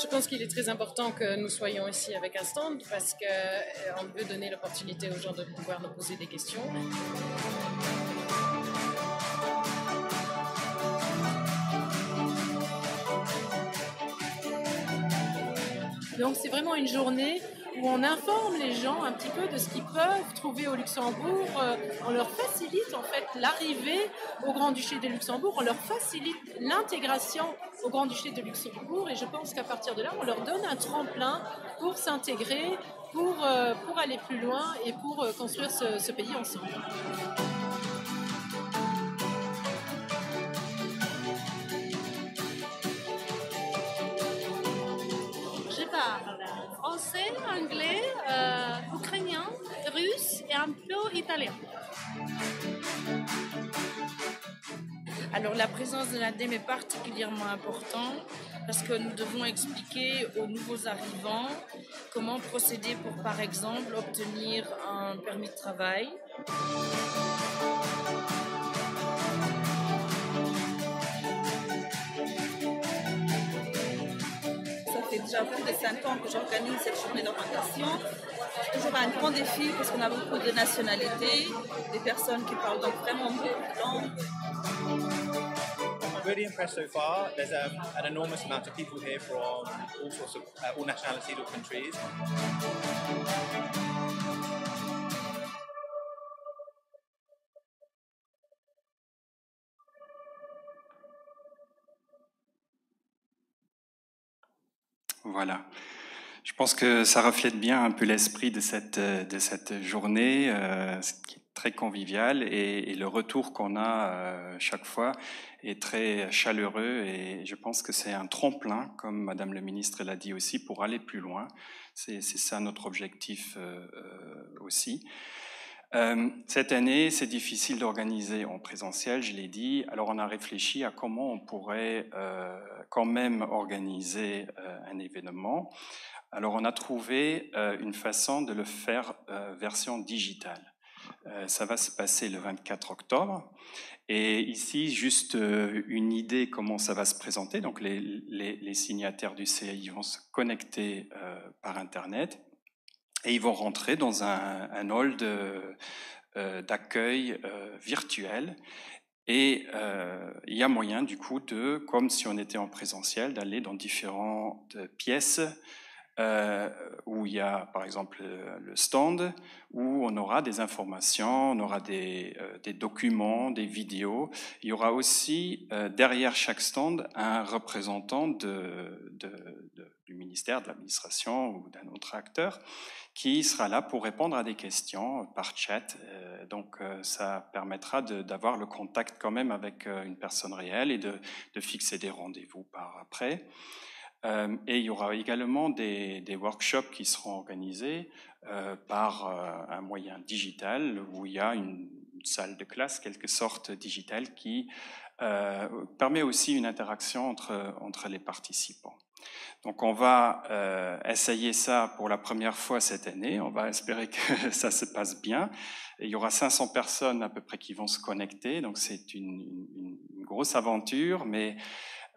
Je pense qu'il est très important que nous soyons ici avec un stand parce qu'on veut donner l'opportunité aux gens de pouvoir nous poser des questions. Donc c'est vraiment une journée où on informe les gens un petit peu de ce qu'ils peuvent trouver au Luxembourg. On leur facilite en fait l'arrivée au Grand-Duché de Luxembourg, on leur facilite l'intégration au Grand-Duché de Luxembourg et je pense qu'à partir de là, on leur donne un tremplin pour s'intégrer, pour aller plus loin et pour construire ce pays ensemble. Je parle français, anglais, ukrainien, russe et un peu italien. Alors la présence de l'ADEME est particulièrement importante parce que nous devons expliquer aux nouveaux arrivants comment procéder pour, par exemple, obtenir un permis de travail. Ça fait déjà plus de 5 ans que j'organise cette journée d'orientation. C'est toujours un grand défi parce qu'on a beaucoup de nationalités, des personnes qui parlent donc vraiment beaucoup de langues. I'm really impressed so far. There's an enormous amount of people here from all sorts of all nationalities or countries. Voilà. Je pense que ça reflète bien un peu l'esprit de cette journée, qui est très conviviale, et le retour qu'on a chaque fois est très chaleureux, et je pense que c'est un tremplin, comme Madame le ministre l'a dit aussi, pour aller plus loin. C'est ça notre objectif aussi. Cette année, c'est difficile d'organiser en présentiel, je l'ai dit. Alors, on a réfléchi à comment on pourrait quand même organiser un événement. Alors, on a trouvé une façon de le faire version digitale. Ça va se passer le 24 octobre. Et ici, juste une idée comment ça va se présenter. Donc, les signataires du CAI vont se connecter par Internet. Et ils vont rentrer dans un hall d'accueil virtuel. Et il y a moyen, du coup, comme si on était en présentiel, d'aller dans différentes pièces où il y a par exemple le stand, où on aura des informations, on aura des documents, des vidéos. Il y aura aussi derrière chaque stand un représentant du ministère, de l'administration ou d'un autre acteur qui sera là pour répondre à des questions par chat. Donc ça permettra d'avoir le contact quand même avec une personne réelle et de fixer des rendez-vous par après. Et il y aura également des workshops qui seront organisés par un moyen digital où il y a une salle de classe, quelque sorte digitale, qui permet aussi une interaction entre les participants. Donc on va essayer ça pour la première fois cette année, on va espérer que ça se passe bien. Et il y aura 500 personnes à peu près qui vont se connecter, donc c'est une grosse aventure, mais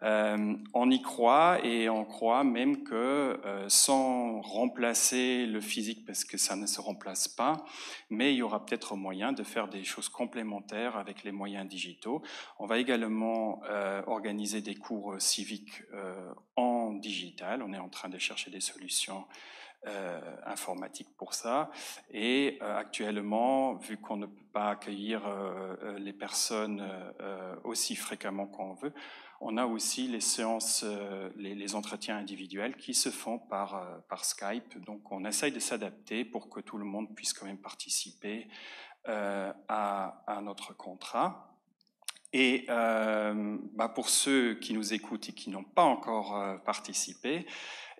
on y croit et on croit même que sans remplacer le physique, parce que ça ne se remplace pas, mais il y aura peut-être moyen de faire des choses complémentaires avec les moyens digitaux. On va également organiser des cours civiques en digital. On est en train de chercher des solutions informatique pour ça. Et actuellement, vu qu'on ne peut pas accueillir les personnes aussi fréquemment qu'on veut, on a aussi les séances, les entretiens individuels qui se font par Skype. Donc on essaye de s'adapter pour que tout le monde puisse quand même participer à notre contrat. Et pour ceux qui nous écoutent et qui n'ont pas encore participé,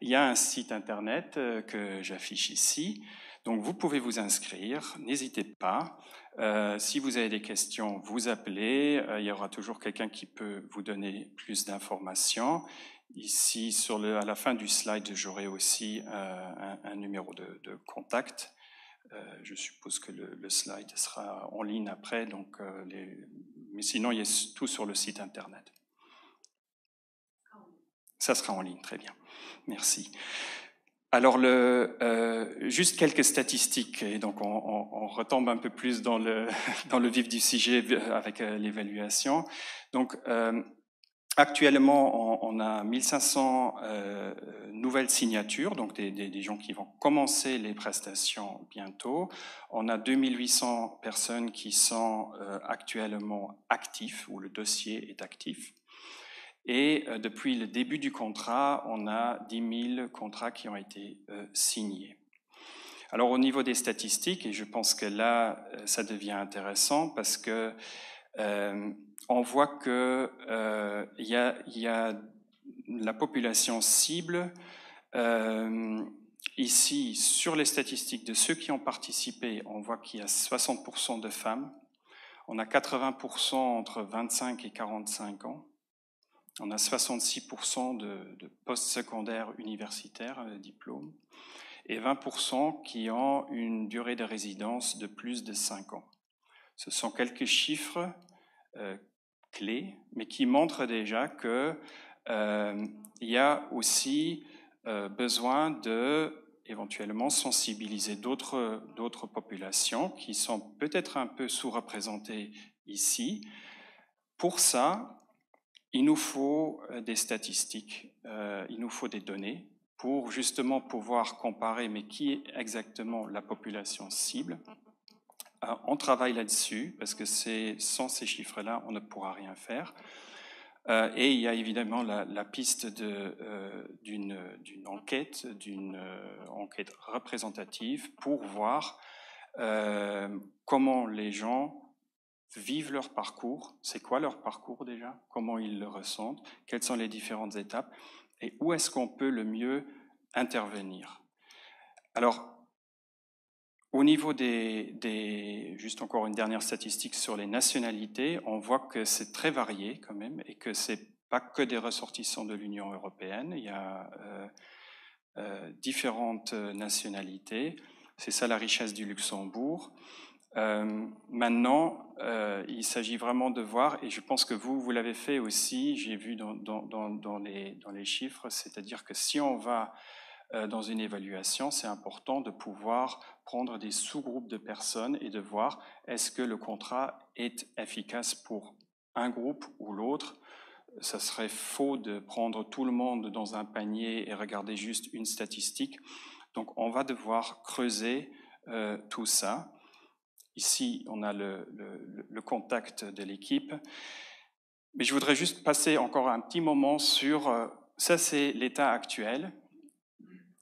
il y a un site internet que j'affiche ici. Donc vous pouvez vous inscrire, n'hésitez pas. Si vous avez des questions, vous appelez. Il y aura toujours quelqu'un qui peut vous donner plus d'informations. Ici, à la fin du slide, j'aurai aussi un numéro de contact. Je suppose que le slide sera en ligne après, donc mais sinon, il y a tout sur le site internet. Ça sera en ligne, très bien. Merci. Alors, juste quelques statistiques, et donc on retombe un peu plus dans le vif du sujet avec l'évaluation. Donc, actuellement, on a 1500 nouvelles signatures, donc des gens qui vont commencer les prestations bientôt. On a 2800 personnes qui sont actuellement actifs, où le dossier est actif. Et depuis le début du contrat, on a 10 000 contrats qui ont été signés. Alors au niveau des statistiques, et je pense que là, ça devient intéressant parce que on voit que il y a la population cible ici sur les statistiques de ceux qui ont participé. On voit qu'il y a 60% de femmes, on a 80% entre 25 et 45 ans, on a 66% de post-secondaires universitaires diplômes et 20% qui ont une durée de résidence de plus de 5 ans. Ce sont quelques chiffres clés, mais qui montrent déjà que il y a aussi besoin de éventuellement sensibiliser d'autres populations qui sont peut-être un peu sous-représentées ici. Pour ça, il nous faut des statistiques, il nous faut des données pour justement pouvoir comparer, mais qui est exactement la population cible. On travaille là-dessus, parce que sans ces chiffres-là, on ne pourra rien faire. Et il y a évidemment la piste d'une enquête représentative pour voir comment les gens vivent leur parcours, c'est quoi leur parcours déjà, comment ils le ressentent, quelles sont les différentes étapes, et où est-ce qu'on peut le mieux intervenir. Alors, au niveau juste encore une dernière statistique sur les nationalités, on voit que c'est très varié quand même et que c'est pas que des ressortissants de l'Union européenne. Il y a différentes nationalités. C'est ça la richesse du Luxembourg. Maintenant, il s'agit vraiment de voir, et je pense que vous l'avez fait aussi, j'ai vu dans les chiffres, c'est-à-dire que si on va dans une évaluation, c'est important de pouvoir prendre des sous-groupes de personnes et de voir est-ce que le contrat est efficace pour un groupe ou l'autre. ça serait faux de prendre tout le monde dans un panier et regarder juste une statistique. Donc, on va devoir creuser tout ça. Ici, on a le contact de l'équipe. Mais je voudrais juste passer encore un petit moment sur... ça, c'est l'état actuel.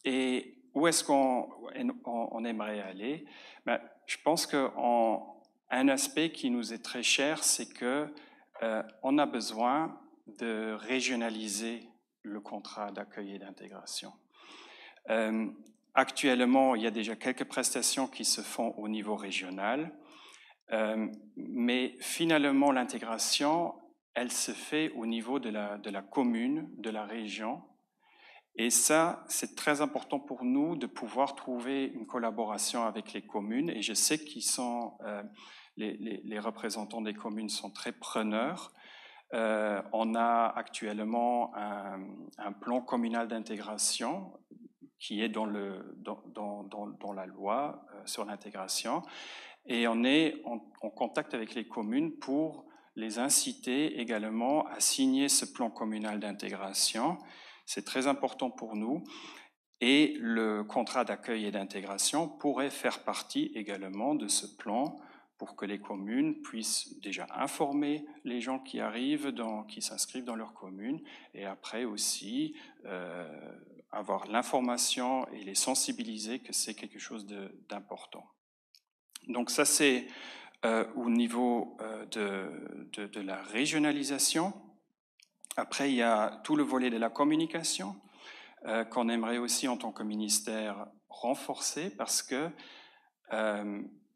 Et où est-ce qu'on aimerait aller? Ben, je pense qu'un aspect qui nous est très cher, c'est qu'on a besoin de régionaliser le contrat d'accueil et d'intégration. Actuellement, il y a déjà quelques prestations qui se font au niveau régional, mais finalement, l'intégration, elle se fait au niveau de la commune, de la région. Et ça, c'est très important pour nous de pouvoir trouver une collaboration avec les communes. Et je sais qu'ils sont, les représentants des communes sont très preneurs. On a actuellement un plan communal d'intégration qui est dans la loi sur l'intégration. Et on est en contact avec les communes pour les inciter également à signer ce plan communal d'intégration. C'est très important pour nous. Et le contrat d'accueil et d'intégration pourrait faire partie également de ce plan pour que les communes puissent déjà informer les gens qui arrivent, qui s'inscrivent dans leur commune, et après aussi avoir l'information et les sensibiliser que c'est quelque chose d'important. Donc ça, c'est au niveau de la régionalisation. Après, il y a tout le volet de la communication qu'on aimerait aussi en tant que ministère renforcer parce que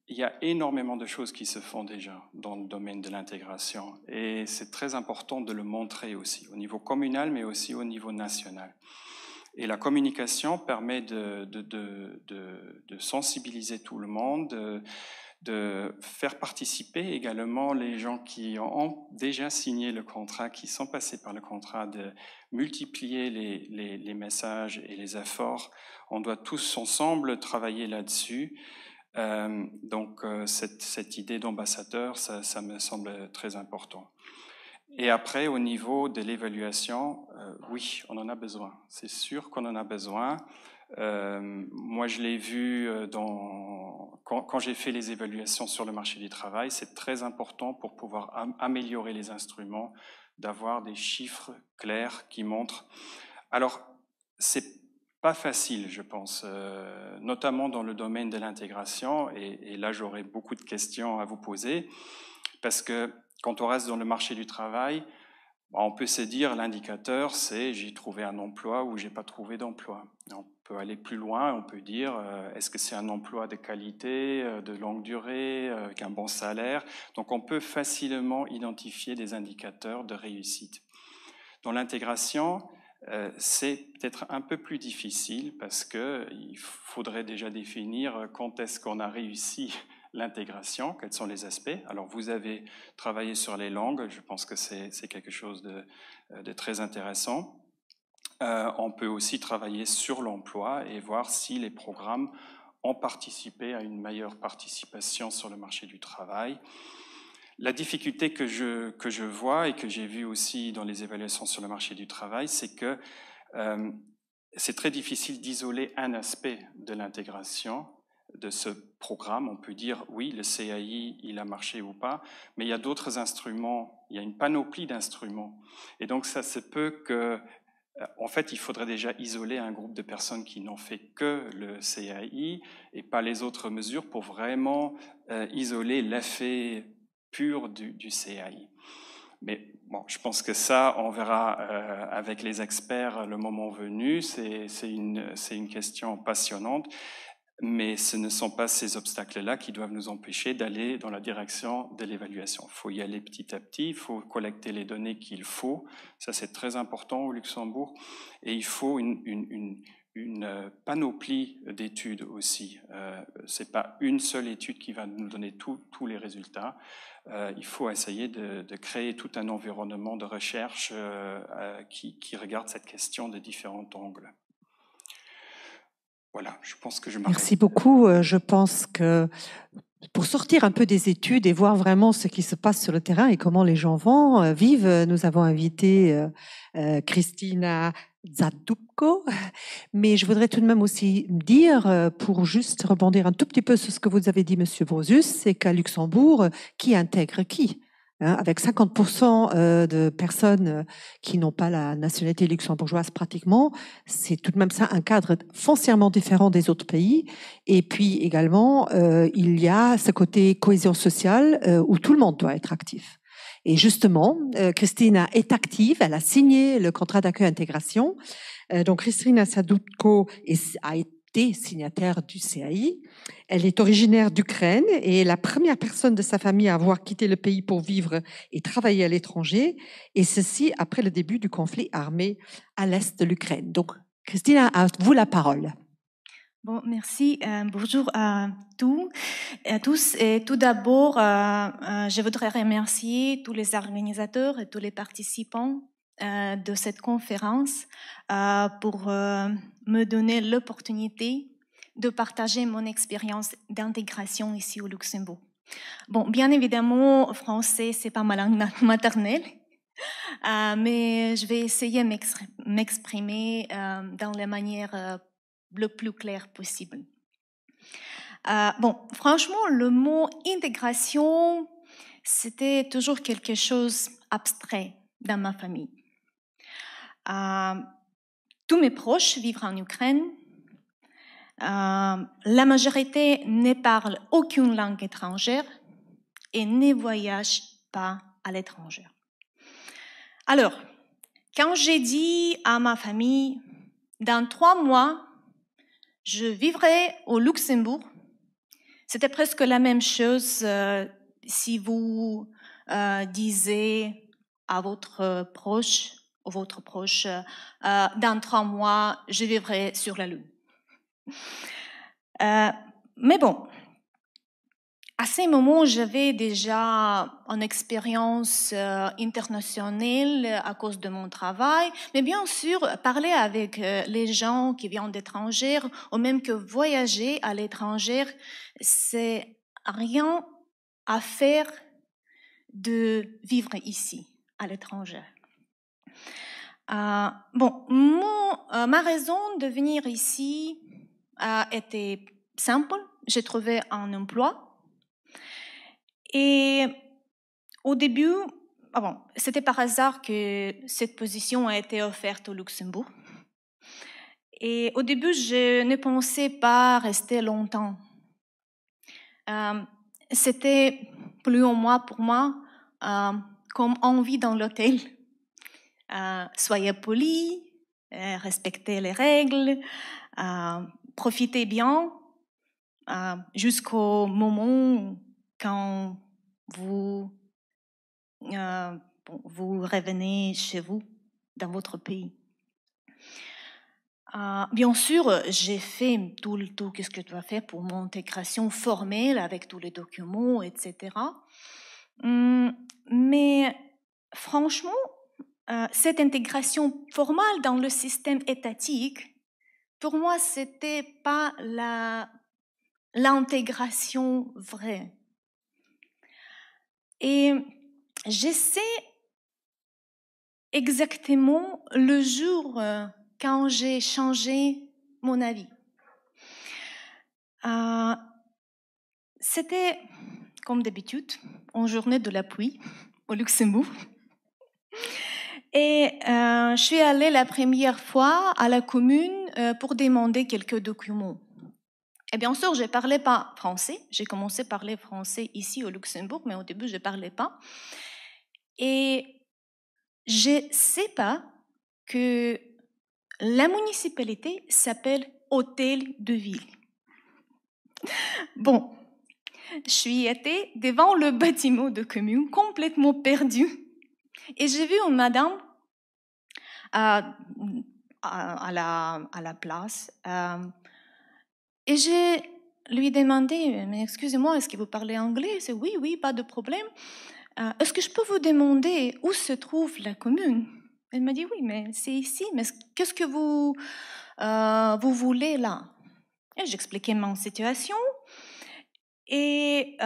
il y a énormément de choses qui se font déjà dans le domaine de l'intégration et c'est très important de le montrer aussi au niveau communal mais aussi au niveau national. Et la communication permet de sensibiliser tout le monde, de faire participer également les gens qui ont déjà signé le contrat, qui sont passés par le contrat, de multiplier les messages et les efforts. On doit tous ensemble travailler là-dessus. Donc cette idée d'ambassadeur, ça me semble très important. Et après, au niveau de l'évaluation, oui, on en a besoin. C'est sûr qu'on en a besoin. Moi, je l'ai vu quand j'ai fait les évaluations sur le marché du travail, c'est très important pour pouvoir améliorer les instruments, d'avoir des chiffres clairs qui montrent. Alors, c'est pas facile, je pense, notamment dans le domaine de l'intégration, et là, j'aurais beaucoup de questions à vous poser, parce que quand on reste dans le marché du travail, on peut se dire l'indicateur, c'est j'ai trouvé un emploi ou j'ai pas trouvé d'emploi. On peut aller plus loin, on peut dire est-ce que c'est un emploi de qualité, de longue durée, avec un bon salaire. Donc on peut facilement identifier des indicateurs de réussite. Dans l'intégration, c'est peut-être un peu plus difficile parce qu'il faudrait déjà définir quand est-ce qu'on a réussi l'intégration, quels sont les aspects. Alors vous avez travaillé sur les langues, je pense que c'est quelque chose de très intéressant. On peut aussi travailler sur l'emploi et voir si les programmes ont participé à une meilleure participation sur le marché du travail. La difficulté que je vois et que j'ai vu aussi dans les évaluations sur le marché du travail, c'est que c'est très difficile d'isoler un aspect de l'intégration de ce programme. On peut dire, oui, le CAI, il a marché ou pas, mais il y a d'autres instruments, il y a une panoplie d'instruments. Et donc, ça se peut que, en fait, il faudrait déjà isoler un groupe de personnes qui n'ont fait que le CAI et pas les autres mesures pour vraiment isoler l'effet pur du CAI. Mais bon, je pense que ça, on verra avec les experts le moment venu. C'est une question passionnante. Mais ce ne sont pas ces obstacles-là qui doivent nous empêcher d'aller dans la direction de l'évaluation. Il faut y aller petit à petit, il faut collecter les données qu'il faut. Ça, c'est très important au Luxembourg. Et il faut une panoplie d'études aussi. Ce n'est pas une seule étude qui va nous donner tous les résultats. Il faut essayer de créer tout un environnement de recherche qui regarde cette question de différents angles. Voilà, je pense que je m'arrête. Merci beaucoup. Je pense que pour sortir un peu des études et voir vraiment ce qui se passe sur le terrain et comment les gens vivent, nous avons invité Christina Zadupko. Mais je voudrais tout de même aussi dire, pour juste rebondir un tout petit peu sur ce que vous avez dit, Monsieur Brozus, c'est qu'à Luxembourg, qui intègre qui? Avec 50% de personnes qui n'ont pas la nationalité luxembourgeoise pratiquement, c'est tout de même ça un cadre foncièrement différent des autres pays. Et puis également, il y a ce côté cohésion sociale où tout le monde doit être actif. Et justement, Christina est active, elle a signé le contrat d'accueil-intégration. Donc Christina Sadutko a été signataire du CAI. Elle est originaire d'Ukraine et est la première personne de sa famille à avoir quitté le pays pour vivre et travailler à l'étranger, et ceci après le début du conflit armé à l'est de l'Ukraine. Donc, Christina, à vous la parole. Bon, merci. Bonjour à tous. Et tout d'abord, je voudrais remercier tous les organisateurs et tous les participants de cette conférence pour me donner l'opportunité de partager mon expérience d'intégration ici au Luxembourg. Bon, bien évidemment, français, c'est pas ma langue maternelle, mais je vais essayer de m'exprimer dans la manière le plus claire possible. Bon, franchement, le mot intégration, c'était toujours quelque chose d'abstrait dans ma famille. Tous mes proches vivent en Ukraine. La majorité ne parle aucune langue étrangère et ne voyage pas à l'étranger. Alors, quand j'ai dit à ma famille, dans 3 mois, je vivrai au Luxembourg, c'était presque la même chose si vous disiez à votre proche, dans 3 mois, je vivrai sur la Lune. Mais bon, à ces moments, j'avais déjà une expérience internationale à cause de mon travail, mais bien sûr, parler avec les gens qui viennent d'étranger, ou même que voyager à l'étranger, c'est rien à faire de vivre ici, à l'étranger. Bon, ma raison de venir ici était simple. J'ai trouvé un emploi. Et au début, c'était par hasard que cette position a été offerte au Luxembourg. Et au début, je ne pensais pas rester longtemps. C'était plus ou moins pour moi comme on vit dans l'hôtel. Soyez polis, respectez les règles, profitez bien jusqu'au moment quand vous revenez chez vous, dans votre pays. Bien sûr, j'ai fait tout ce que je dois faire pour mon intégration formelle avec tous les documents, etc. Mais franchement, cette intégration formelle dans le système étatique, pour moi, c'était pas l'intégration vraie. Et je sais exactement le jour quand j'ai changé mon avis. C'était, comme d'habitude, une journée de la pluie au Luxembourg. Et je suis allée la première fois à la commune pour demander quelques documents. Et bien sûr, je ne parlais pas français. J'ai commencé à parler français ici au Luxembourg, mais au début, je ne parlais pas. Et je ne sais pas que la municipalité s'appelle Hôtel de Ville. Bon, je suis allée devant le bâtiment de commune, complètement perdue. Et j'ai vu une madame à la place. Et je lui ai demandé, mais excusez-moi, est-ce que vous parlez anglais? C'est oui, pas de problème. Est-ce que je peux vous demander où se trouve la commune? Elle m'a dit oui, mais c'est ici. Mais qu'est-ce que vous voulez là? Et j'expliquais ma situation. Et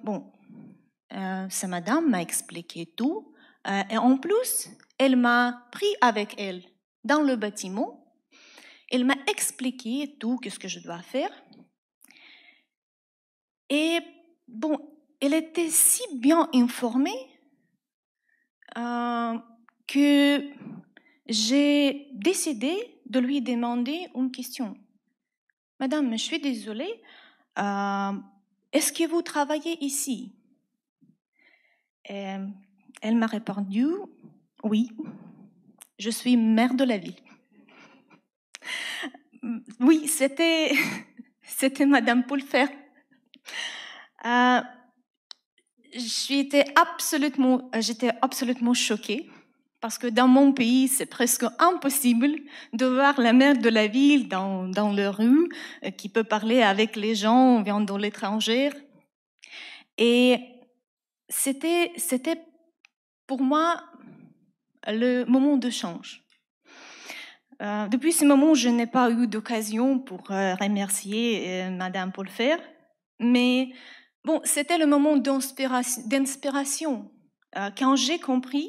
bon, sa madame m'a expliqué tout. Et en plus, elle m'a pris avec elle dans le bâtiment. Elle m'a expliqué tout, qu'est-ce que je dois faire. Et bon, elle était si bien informée que j'ai décidé de lui demander une question. Madame, je suis désolée, est-ce que vous travaillez ici? Et elle m'a répondu, oui, je suis maire de la ville. Oui, c'était Madame Pulfer. J'étais absolument choquée parce que dans mon pays, c'est presque impossible de voir la maire de la ville dans la rue qui peut parler avec les gens venant de l'étranger. Et c'était pour moi le moment de change. Depuis ce moment, je n'ai pas eu d'occasion pour remercier Madame Pulfer, mais bon, c'était le moment d'inspiration quand j'ai compris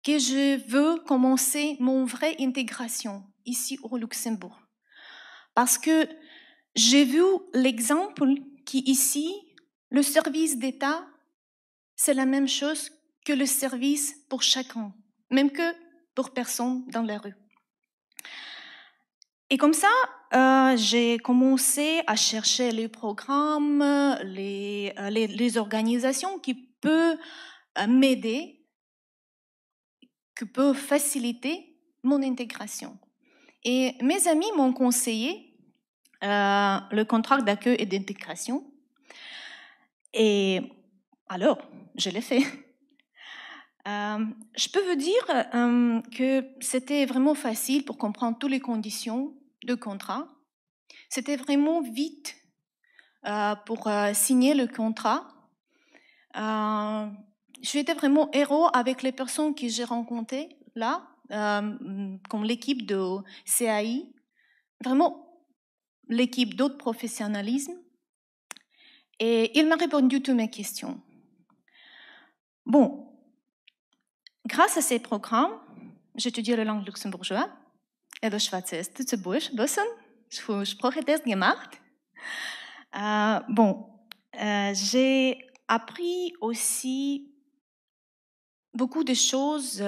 que je veux commencer mon vraie intégration ici au Luxembourg. Parce que j'ai vu l'exemple qu'ici, le service d'État, c'est la même chose que le service pour chacun, même que pour personne dans la rue. Et comme ça, j'ai commencé à chercher les programmes, les organisations qui peuvent m'aider, qui peuvent faciliter mon intégration. Et mes amis m'ont conseillé le contrat d'accueil et d'intégration. Et alors, je l'ai fait. Je peux vous dire que c'était vraiment facile pour comprendre toutes les conditions de contrat. C'était vraiment vite pour signer le contrat. J'étais vraiment héros avec les personnes que j'ai rencontrées là, comme l'équipe de CAI, vraiment l'équipe d'autres professionnalisme. Et il m'a répondu à toutes mes questions. Bon. Grâce à ces programmes, j'étudie la langue luxembourgeoise et le schwarze zu bisschen. Sprachetest gemacht. Bon, j'ai appris aussi beaucoup de choses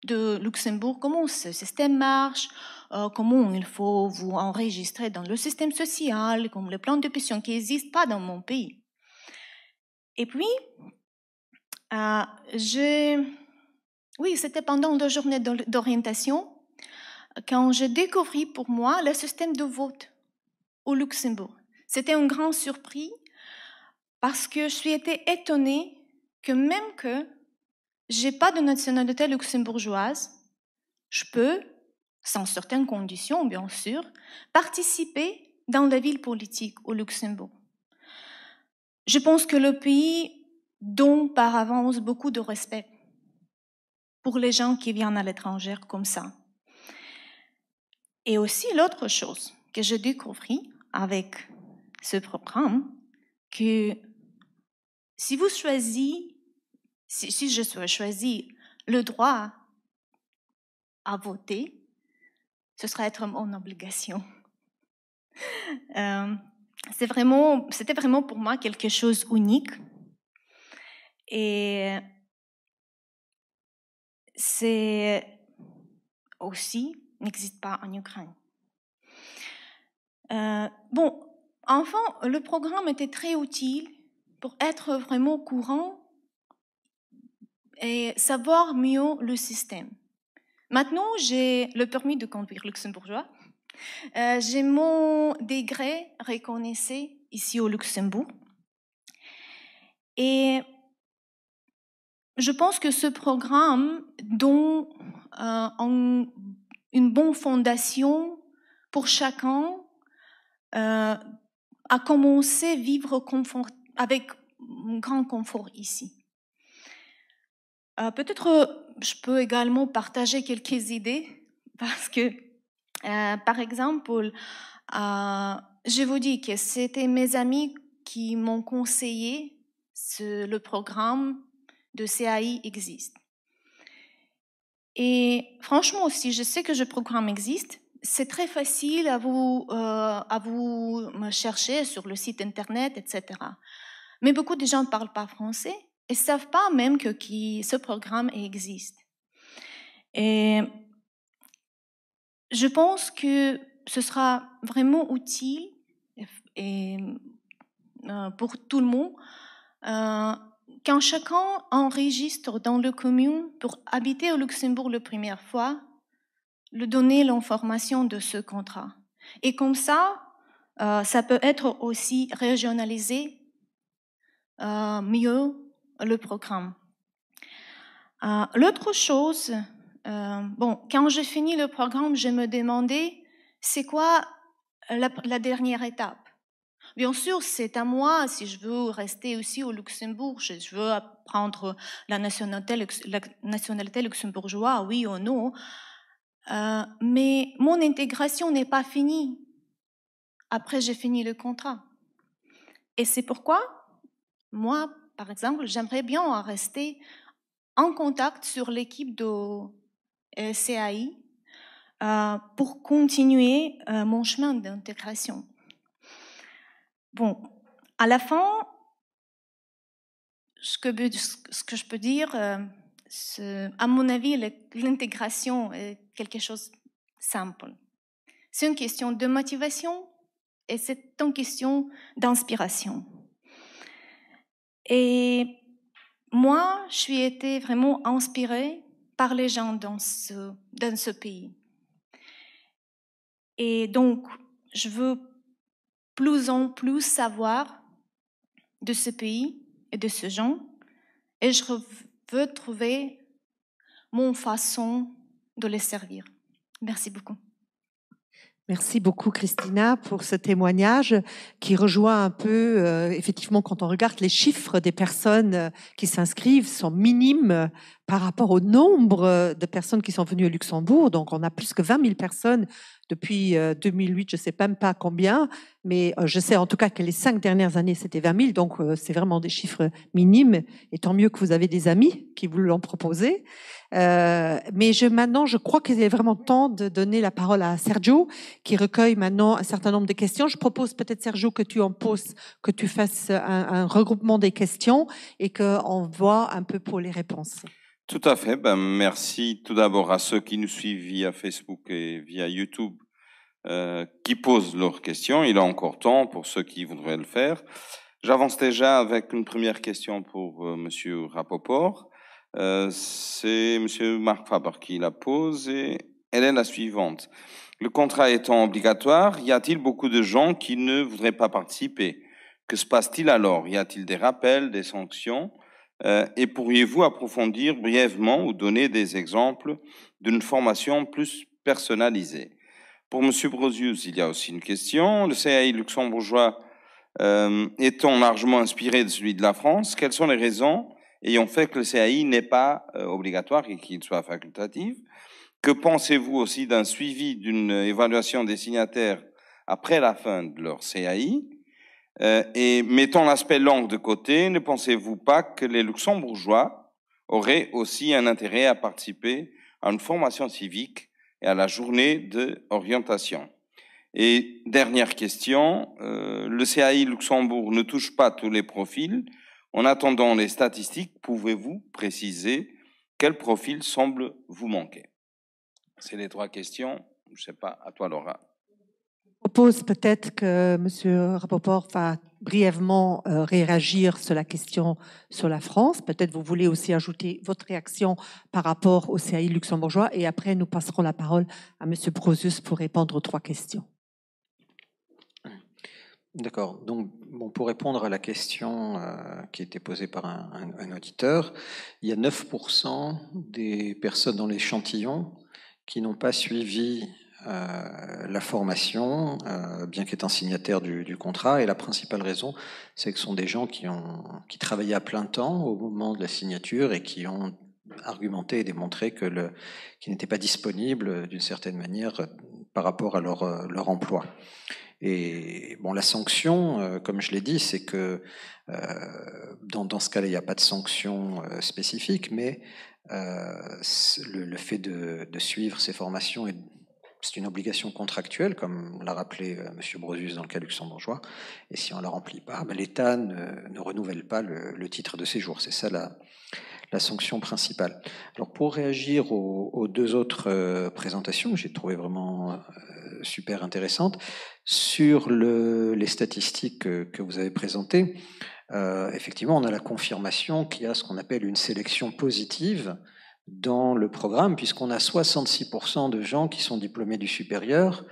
de Luxembourg, comment ce système marche, comment il faut vous enregistrer dans le système social, comme les plans de pension qui n'existent pas dans mon pays. Et puis, oui, c'était pendant la journée d'orientation quand j'ai découvert pour moi le système de vote au Luxembourg. C'était une grande surprise parce que je suis été étonnée que même que je n'ai pas de nationalité luxembourgeoise, je peux, sans certaines conditions bien sûr, participer dans la vie politique au Luxembourg. Je pense que le pays donne par avance beaucoup de respect pour les gens qui viennent à l'étranger comme ça. Et aussi l'autre chose que j'ai découvert avec ce programme, que si vous choisissez, si je choisis le droit à voter, ce sera être mon obligation. C'était vraiment pour moi quelque chose d'unique. Et c'est aussi n'existe pas en Ukraine. Bon, enfin, le programme était très utile pour être vraiment au courant et savoir mieux le système. Maintenant, j'ai le permis de conduire luxembourgeois. J'ai mon degré reconnaissé ici au Luxembourg. Et je pense que ce programme donne une bonne fondation pour chacun à commencer à vivre avec un grand confort ici. Peut-être je peux également partager quelques idées parce que, par exemple, je vous dis que c'était mes amis qui m'ont conseillé le programme de CAI existe. Et franchement aussi, je sais que ce programme existe. C'est très facile à vous chercher sur le site internet, etc. Mais beaucoup de gens ne parlent pas français et ne savent pas même que ce programme existe. Et je pense que ce sera vraiment utile pour tout le monde quand chacun enregistre dans le commune pour habiter au Luxembourg la première fois, lui donner l'information de ce contrat. Et comme ça, ça peut être aussi régionalisé mieux le programme. L'autre chose, quand j'ai fini le programme, je me demandais c'est quoi la dernière étape. Bien sûr, c'est à moi, si je veux rester aussi au Luxembourg, je veux apprendre la nationalité luxembourgeoise, oui ou non, mais mon intégration n'est pas finie. Après, j'ai fini le contrat. Et c'est pourquoi, moi, par exemple, j'aimerais bien rester en contact sur l'équipe de CAI pour continuer mon chemin d'intégration. Bon, à la fin, ce que je peux dire, à mon avis, l'intégration est quelque chose de simple. C'est une question de motivation et c'est une question d'inspiration. Et moi, je suis été vraiment inspirée par les gens dans ce pays. Et donc, je veux plus en plus savoir de ce pays et de ce gens, et je veux trouver mon façon de les servir. Merci beaucoup. Merci beaucoup, Christina, pour ce témoignage qui rejoint un peu, effectivement, quand on regarde les chiffres des personnes qui s'inscrivent sont minimes par rapport au nombre de personnes qui sont venues au Luxembourg. Donc, on a plus que 20 000 personnes depuis 2008, je ne sais même pas combien, mais je sais en tout cas que les 5 dernières années, c'était 20 000, donc c'est vraiment des chiffres minimes, et tant mieux que vous avez des amis qui vous l'ont proposé. Mais maintenant, je crois qu'il est vraiment temps de donner la parole à Sergio, qui recueille maintenant un certain nombre de questions. Je propose peut-être, Sergio, que tu en poses, que tu fasses un regroupement des questions et qu'on voit un peu pour les réponses. Tout à fait. Merci tout d'abord à ceux qui nous suivent via Facebook et via YouTube qui posent leurs questions. Il est encore temps pour ceux qui voudraient le faire. J'avance déjà avec une première question pour Monsieur Rapoport. C'est Monsieur Marc Faber qui la pose et elle est la suivante. Le contrat étant obligatoire, y a-t-il beaucoup de gens qui ne voudraient pas participer? Que se passe-t-il alors? Y a-t-il des rappels, des sanctions? Et pourriez-vous approfondir brièvement ou donner des exemples d'une formation plus personnalisée? Pour M. Brosius, il y a aussi une question. Le CAI luxembourgeois étant largement inspiré de celui de la France, quelles sont les raisons ayant fait que le CAI n'est pas obligatoire et qu'il soit facultatif? Que pensez-vous aussi d'un suivi d'une évaluation des signataires après la fin de leur CAI? Et mettons l'aspect langue de côté, ne pensez-vous pas que les luxembourgeois auraient aussi un intérêt à participer à une formation civique et à la journée d'orientation? Et dernière question, le CAI Luxembourg ne touche pas tous les profils. En attendant les statistiques, pouvez-vous préciser quel profil semble vous manquer? C'est les 3 questions. Je ne sais pas, à toi Laura. Je propose peut-être que M. Rapoport va brièvement réagir sur la question sur la France. Peut-être vous voulez aussi ajouter votre réaction par rapport au CAI luxembourgeois et après nous passerons la parole à M. Brosius pour répondre aux 3 questions. D'accord. Donc, pour répondre à la question qui a été posée par un auditeur, il y a 9% des personnes dans l'échantillon qui n'ont pas suivi la formation, bien qu'étant signataires du contrat. Et la principale raison, c'est que ce sont des gens qui travaillaient à plein temps au moment de la signature et qui ont argumenté et démontré qu'ils n'étaient pas disponibles d'une certaine manière par rapport à leur emploi. Et bon, la sanction, comme je l'ai dit, c'est que dans ce cas-là, il n'y a pas de sanction spécifique, mais le fait de suivre ces formations, c'est une obligation contractuelle, comme l'a rappelé M. Brozius dans le cas luxembourgeois, et si on ne la remplit pas, l'État ne renouvelle pas le titre de séjour. C'est ça la sanction principale. Alors pour réagir aux deux autres présentations, que j'ai trouvé vraiment super intéressantes, sur les statistiques que vous avez présentées, effectivement, on a la confirmation qu'il y a ce qu'on appelle une sélection positive dans le programme, puisqu'on a 66% de gens qui sont diplômés du supérieur,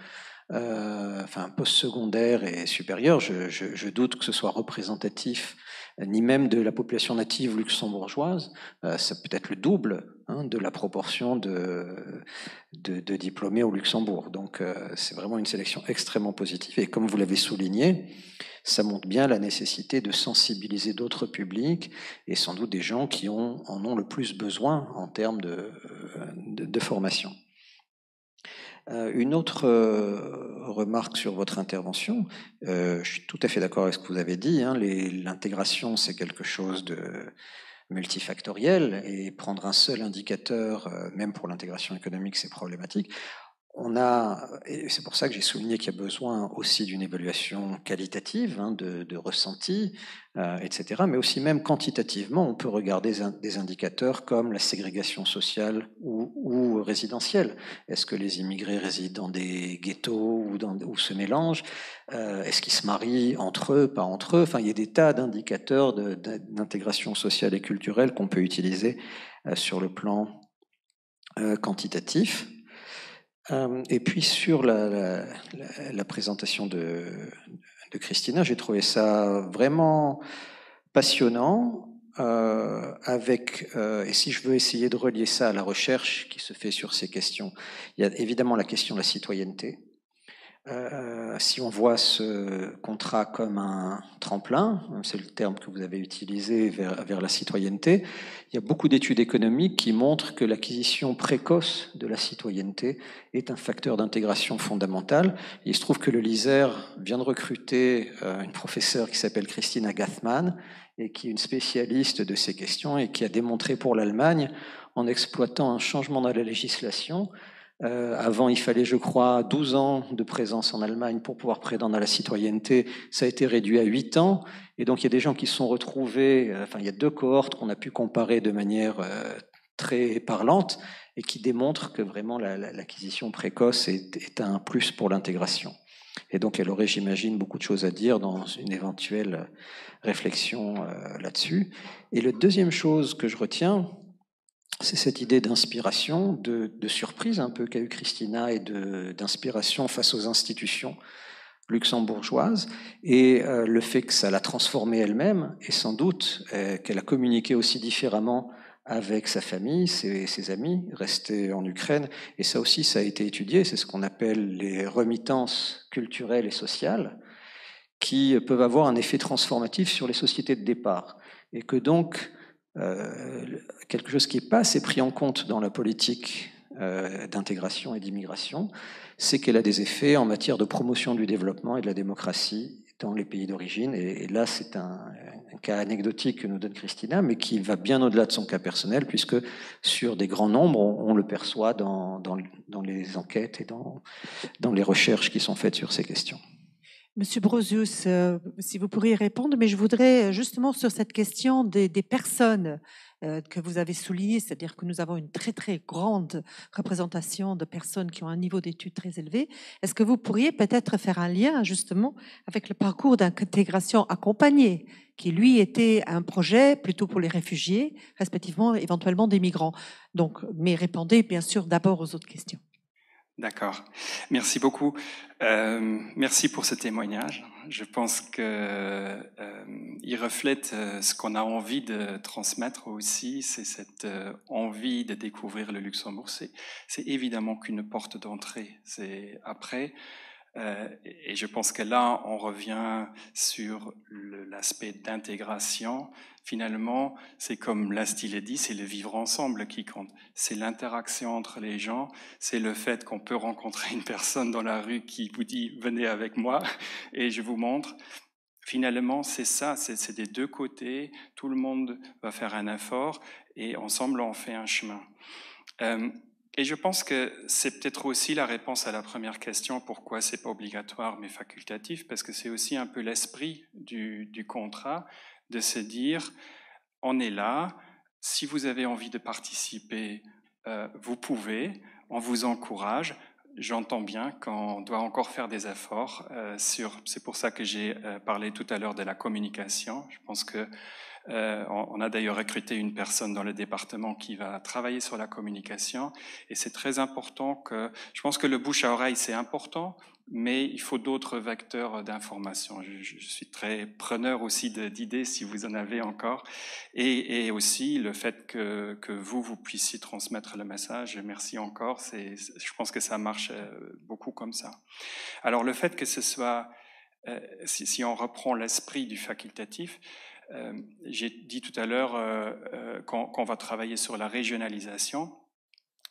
enfin post-secondaire et supérieur. Je doute que ce soit représentatif ni même de la population native luxembourgeoise. Ça peut être le double de la proportion de diplômés au Luxembourg. Donc c'est vraiment une sélection extrêmement positive. Et comme vous l'avez souligné, ça montre bien la nécessité de sensibiliser d'autres publics et sans doute des gens qui en ont le plus besoin en termes de formation. Une autre remarque sur votre intervention, je suis tout à fait d'accord avec ce que vous avez dit, l'intégration c'est quelque chose de multifactoriel et prendre un seul indicateur, même pour l'intégration économique, c'est problématique. Et c'est pour ça que j'ai souligné qu'il y a besoin aussi d'une évaluation qualitative, de ressenti, etc. Mais aussi même quantitativement, on peut regarder des indicateurs comme la ségrégation sociale ou résidentielle. Est-ce que les immigrés résident dans des ghettos ou se mélangent? Est-ce qu'ils se marient entre eux, pas entre eux? Enfin, il y a des tas d'indicateurs d'intégration sociale et culturelle qu'on peut utiliser sur le plan quantitatif. Et puis sur la présentation de Christina, j'ai trouvé ça vraiment passionnant, et si je veux essayer de relier ça à la recherche qui se fait sur ces questions, il y a évidemment la question de la citoyenneté. Si on voit ce contrat comme un tremplin, c'est le terme que vous avez utilisé vers la citoyenneté, il y a beaucoup d'études économiques qui montrent que l'acquisition précoce de la citoyenneté est un facteur d'intégration fondamental. Et il se trouve que le LISER vient de recruter une professeure qui s'appelle Christina Gathman et qui est une spécialiste de ces questions et qui a démontré pour l'Allemagne, en exploitant un changement dans la législation, avant, il fallait, je crois, 12 ans de présence en Allemagne pour pouvoir prétendre à la citoyenneté. Ça a été réduit à 8 ans. Et donc, il y a des gens qui se sont retrouvés... il y a deux cohortes qu'on a pu comparer de manière très parlante et qui démontrent que vraiment l'acquisition précoce est un plus pour l'intégration. Et donc, elle aurait, j'imagine, beaucoup de choses à dire dans une éventuelle réflexion là-dessus. Et la deuxième chose que je retiens, c'est cette idée d'inspiration, de surprise un peu qu'a eu Christina et d'inspiration face aux institutions luxembourgeoises et le fait que ça l'a transformée elle-même et sans doute qu'elle a communiqué aussi différemment avec sa famille, ses amis restés en Ukraine. Et ça aussi, ça a été étudié, c'est ce qu'on appelle les remittances culturelles et sociales qui peuvent avoir un effet transformatif sur les sociétés de départ. Et que donc, quelque chose qui n'est pas assez pris en compte dans la politique d'intégration et d'immigration, c'est qu'elle a des effets en matière de promotion du développement et de la démocratie dans les pays d'origine. Et là, c'est un cas anecdotique que nous donne Christina, mais qui va bien au-delà de son cas personnel, puisque sur des grands nombres, on le perçoit dans les enquêtes et dans les recherches qui sont faites sur ces questions. Monsieur Brozius, si vous pourriez répondre, mais je voudrais justement sur cette question des personnes que vous avez soulignées, c'est-à-dire que nous avons une très très grande représentation de personnes qui ont un niveau d'études très élevé. Est-ce que vous pourriez peut-être faire un lien justement avec le parcours d'intégration accompagnée, qui lui était un projet plutôt pour les réfugiés, respectivement éventuellement des migrants. Donc, mais répondez bien sûr d'abord aux autres questions. D'accord. Merci beaucoup. Merci pour ce témoignage. Je pense que il reflète ce qu'on a envie de transmettre aussi, c'est cette envie de découvrir le Luxembourg. C'est évidemment qu'une porte d'entrée. C'est après, Et je pense que là, on revient sur l'aspect d'intégration. Finalement, c'est comme Lasty l'a dit, c'est le vivre ensemble qui compte. C'est l'interaction entre les gens, c'est le fait qu'on peut rencontrer une personne dans la rue qui vous dit « venez avec moi » et je vous montre. Finalement, c'est ça, c'est des deux côtés. Tout le monde va faire un effort et ensemble, on fait un chemin. Et je pense que c'est peut-être aussi la réponse à la première question, pourquoi c'est pas obligatoire mais facultatif, parce que c'est aussi un peu l'esprit du contrat, de se dire, on est là, si vous avez envie de participer, vous pouvez, on vous encourage. J'entends bien qu'on doit encore faire des efforts c'est pour ça que j'ai parlé tout à l'heure de la communication. Je pense que on a d'ailleurs recruté une personne dans le département qui va travailler sur la communication et c'est très important je pense que le bouche à oreille c'est important, mais il faut d'autres vecteurs d'information. Je suis très preneur aussi d'idées si vous en avez encore et aussi le fait que vous puissiez transmettre le message. Merci encore, je pense que ça marche beaucoup comme ça. Alors le fait que ce soit, si on reprend l'esprit du facultatif, j'ai dit tout à l'heure qu'on va travailler sur la régionalisation,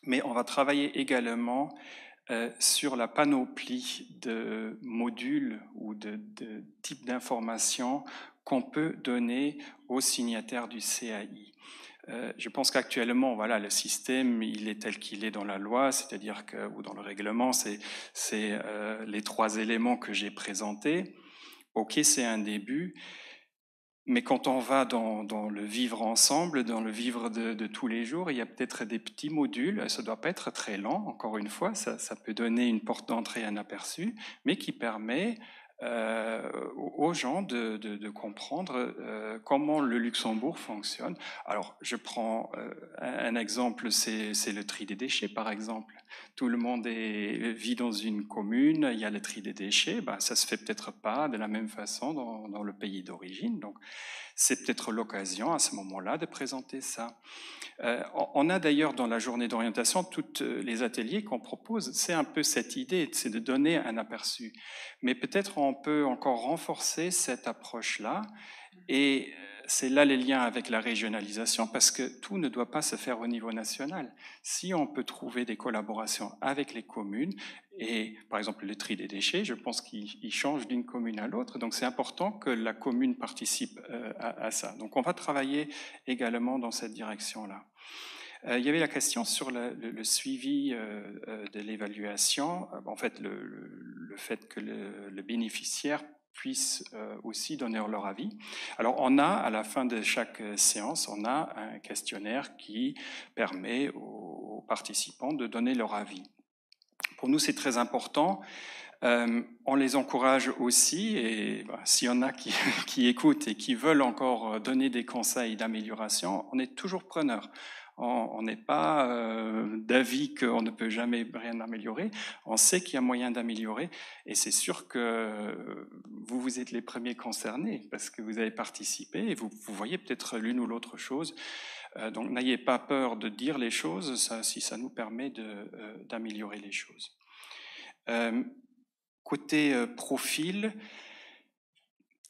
mais on va travailler également sur la panoplie de modules ou de types d'informations qu'on peut donner aux signataires du CAI. Je pense qu'actuellement, voilà, le système, il est tel qu'il est dans la loi, c'est-à-dire ou dans le règlement, c'est les 3 éléments que j'ai présentés. Ok, c'est un début. Mais quand on va dans le vivre ensemble, dans le vivre de tous les jours, il y a peut-être des petits modules, ça ne doit pas être très lent, encore une fois, ça peut donner une porte d'entrée, un aperçu, mais qui permet aux gens de comprendre comment le Luxembourg fonctionne. Alors, je prends un exemple, c'est le tri des déchets, par exemple. Tout le monde vit dans une commune, il y a le tri des déchets, ça se fait peut-être pas de la même façon dans le pays d'origine, donc c'est peut-être l'occasion à ce moment-là de présenter ça. On a d'ailleurs dans la journée d'orientation, tous les ateliers qu'on propose, c'est un peu cette idée, c'est de donner un aperçu. Mais peut-être on peut encore renforcer cette approche-là, et c'est là les liens avec la régionalisation, parce que tout ne doit pas se faire au niveau national. Si on peut trouver des collaborations avec les communes, et par exemple le tri des déchets, je pense qu'il change d'une commune à l'autre, donc c'est important que la commune participe à ça. Donc on va travailler également dans cette direction-là. Il y avait la question sur le suivi de l'évaluation, en fait le fait que le bénéficiaire puisse aussi donner leur avis. Alors on a, à la fin de chaque séance, on a un questionnaire qui permet aux participants de donner leur avis. Pour nous, c'est très important. On les encourage aussi, et s'il y en a qui écoutent et qui veulent encore donner des conseils d'amélioration, on est toujours preneur. On n'est pas d'avis qu'on ne peut jamais rien améliorer. On sait qu'il y a moyen d'améliorer, et c'est sûr que vous êtes les premiers concernés parce que vous avez participé et vous voyez peut-être l'une ou l'autre chose. Donc n'ayez pas peur de dire les choses, si ça nous permet d'améliorer les choses. Côté profil,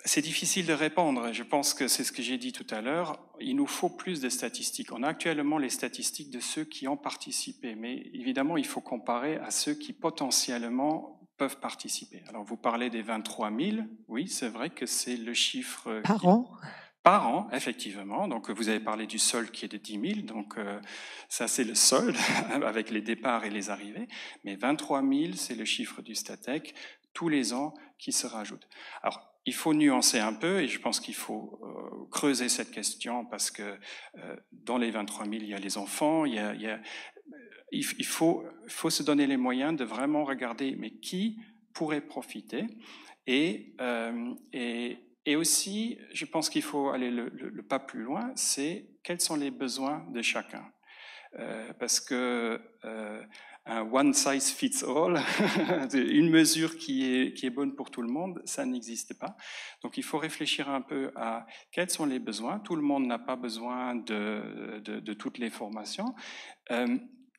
c'est difficile de répondre. Je pense que c'est ce que j'ai dit tout à l'heure. Il nous faut plus de statistiques. On a actuellement les statistiques de ceux qui ont participé, mais évidemment, il faut comparer à ceux qui potentiellement peuvent participer. Alors, vous parlez des 23 000. Oui, c'est vrai que c'est le chiffre... Par an ? Par an, effectivement. Donc, vous avez parlé du solde qui est de 10 000. Donc, ça, c'est le solde avec les départs et les arrivées. Mais 23 000, c'est le chiffre du Statec tous les ans qui se rajoute. Alors, il faut nuancer un peu, et je pense qu'il faut creuser cette question, parce que dans les 23 000, il y a les enfants, il faut se donner les moyens de vraiment regarder, mais qui pourrait profiter, et aussi, je pense qu'il faut aller le pas plus loin, c'est quels sont les besoins de chacun. Parce que un one size fits all, une mesure qui est bonne pour tout le monde, ça n'existe pas. Donc il faut réfléchir un peu à quels sont les besoins. Tout le monde n'a pas besoin de toutes les formations.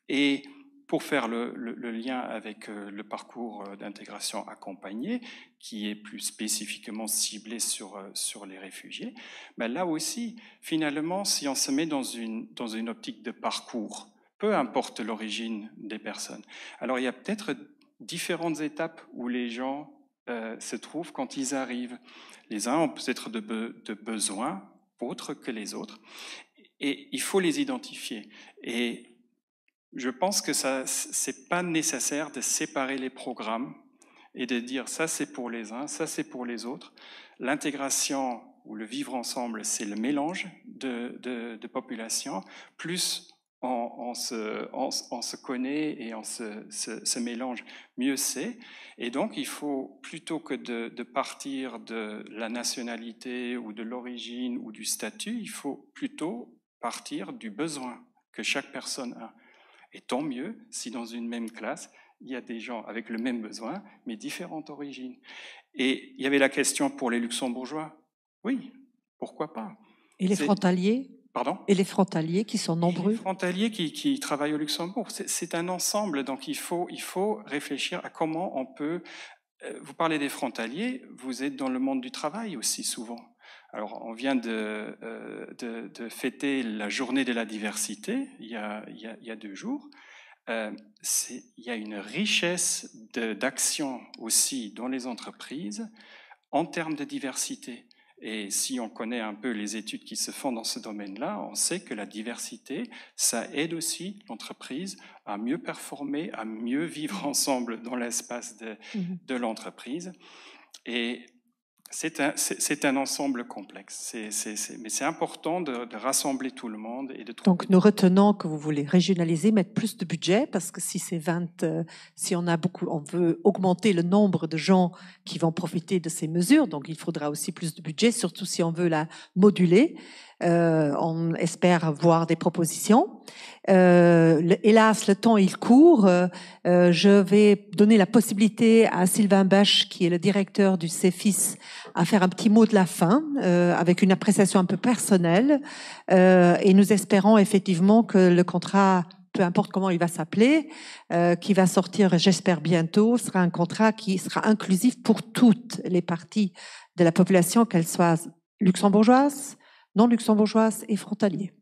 Et pour faire le lien avec le parcours d'intégration accompagné, qui est plus spécifiquement ciblé sur les réfugiés, ben là aussi, finalement, si on se met dans une optique de parcours, peu importe l'origine des personnes, alors il y a peut-être différentes étapes où les gens se trouvent quand ils arrivent. Les uns ont peut-être de besoins autres que les autres, et il faut les identifier. Et je pense que c'est pas nécessaire de séparer les programmes et de dire ça c'est pour les uns, ça c'est pour les autres. L'intégration ou le vivre ensemble, c'est le mélange de populations, plus on se connaît et on se mélange, mieux c'est. Et donc, il faut, plutôt que de partir de la nationalité ou de l'origine ou du statut, il faut plutôt partir du besoin que chaque personne a. Et tant mieux si dans une même classe, il y a des gens avec le même besoin, mais différentes origines. Et il y avait la question pour les luxembourgeois. Oui, pourquoi pas. Et les frontaliers ? Pardon ? Et les frontaliers qui sont nombreux. Les frontaliers qui travaillent au Luxembourg, c'est un ensemble, donc il faut réfléchir à comment on peut... Vous parlez des frontaliers, vous êtes dans le monde du travail aussi souvent. Alors, on vient de fêter la journée de la diversité, il y a 2 jours. Il y a une richesse d'actions aussi dans les entreprises en termes de diversité. Et si on connaît un peu les études qui se font dans ce domaine-là, on sait que la diversité, ça aide aussi l'entreprise à mieux performer, à mieux vivre ensemble dans l'espace de l'entreprise. Et c'est un ensemble complexe. Mais c'est important de rassembler tout le monde et de trouver... Donc nous retenons que vous voulez régionaliser, mettre plus de budget, parce que si c'est 20, si on a beaucoup, on veut augmenter le nombre de gens qui vont profiter de ces mesures, donc il faudra aussi plus de budget, surtout si on veut la moduler. On espère voir des propositions. Hélas, le temps il court. Je vais donner la possibilité à Sylvain Bach, qui est le directeur du CEFIS, à faire un petit mot de la fin, avec une appréciation un peu personnelle. Et nous espérons effectivement que le contrat, peu importe comment il va s'appeler, qui va sortir, j'espère bientôt, sera un contrat qui sera inclusif pour toutes les parties de la population, qu'elles soient luxembourgeoises, non luxembourgeoises et frontaliers.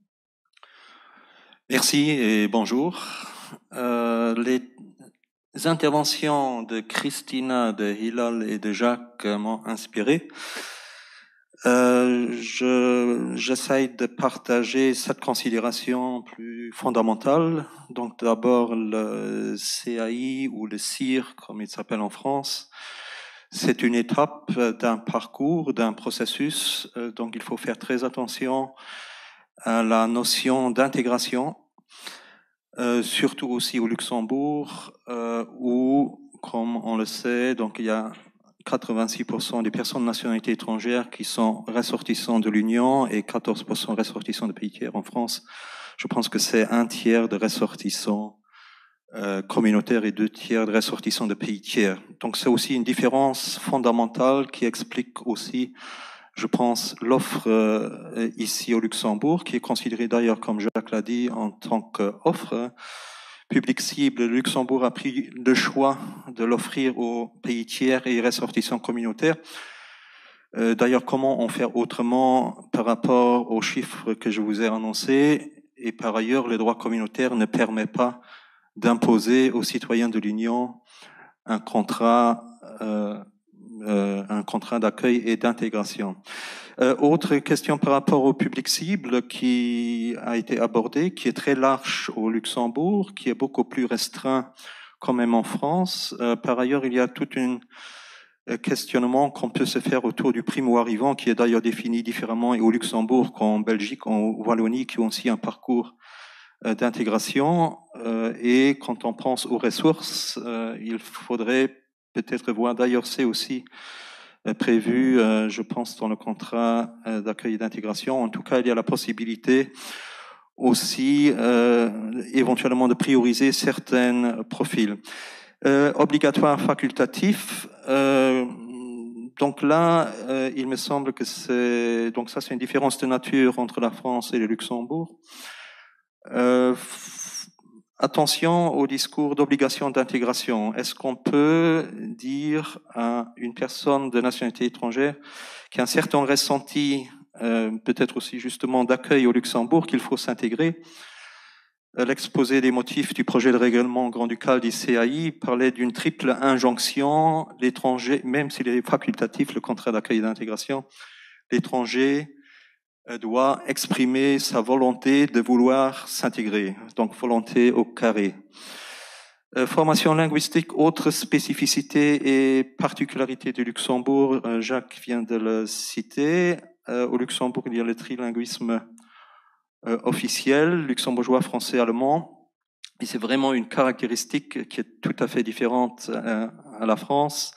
Merci et bonjour. Les interventions de Christina, de Hilal et de Jacques m'ont inspiré. J'essaye de partager cette considération plus fondamentale. Donc d'abord le CAI ou le CIR, comme il s'appelle en France, c'est une étape d'un parcours, d'un processus. Donc il faut faire très attention à la notion d'intégration, surtout aussi au Luxembourg, où, comme on le sait, donc il y a 86% des personnes de nationalité étrangère qui sont ressortissants de l'Union et 14% ressortissants de pays tiers en France. Je pense que c'est 1/3 de ressortissants communautaires et 2/3 de ressortissants de pays tiers. Donc c'est aussi une différence fondamentale qui explique aussi, je pense, l'offre ici au Luxembourg, qui est considérée d'ailleurs, comme Jacques l'a dit, en tant qu'offre public cible. Le Luxembourg a pris le choix de l'offrir aux pays tiers et ressortissants communautaires. D'ailleurs, comment on fait autrement par rapport aux chiffres que je vous ai annoncés? Et par ailleurs, le droit communautaire ne permet pas d'imposer aux citoyens de l'Union un contrat d'accueil et d'intégration. Autre question par rapport au public cible qui a été abordé, qui est très large au Luxembourg, qui est beaucoup plus restreint quand même en France. Par ailleurs, il y a tout un questionnement qu'on peut se faire autour du primo-arrivant, qui est d'ailleurs défini différemment au Luxembourg qu'en Belgique, en Wallonie, qui ont aussi un parcours d'intégration. Et quand on pense aux ressources, il faudrait peut-être voir, d'ailleurs c'est aussi prévu, je pense, dans le contrat d'accueil et d'intégration. En tout cas, il y a la possibilité aussi éventuellement de prioriser certains profils. Obligatoire, facultatif. Donc là, il me semble que c'est une différence de nature entre la France et le Luxembourg. attention au discours d'obligation d'intégration. Est-ce qu'on peut dire à une personne de nationalité étrangère qui a un certain ressenti, peut-être aussi justement d'accueil au Luxembourg, qu'il faut s'intégrer? L'exposé des motifs du projet de règlement grand-ducal du CAI parlait d'une triple injonction. L'étranger, même s'il est facultatif, le contrat d'accueil et d'intégration, l'étranger doit exprimer sa volonté de vouloir s'intégrer, donc volonté au carré. Formation linguistique, autre spécificité et particularité du Luxembourg, Jacques vient de le citer. Au Luxembourg, il y a le trilinguisme officiel, luxembourgeois, français, allemand. Et c'est vraiment une caractéristique qui est tout à fait différente à la France.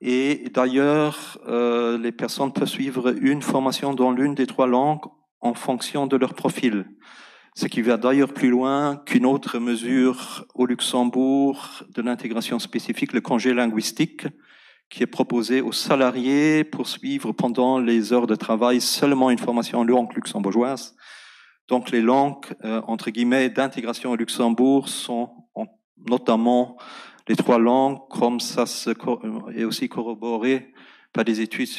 Et d'ailleurs, les personnes peuvent suivre une formation dans l'une des trois langues en fonction de leur profil. Ce qui va d'ailleurs plus loin qu'une autre mesure au Luxembourg de l'intégration spécifique, le congé linguistique, qui est proposé aux salariés pour suivre pendant les heures de travail seulement une formation en langue luxembourgeoise. Donc les langues, entre guillemets, d'intégration au Luxembourg sont notamment les trois langues, comme ça est aussi corroboré par des études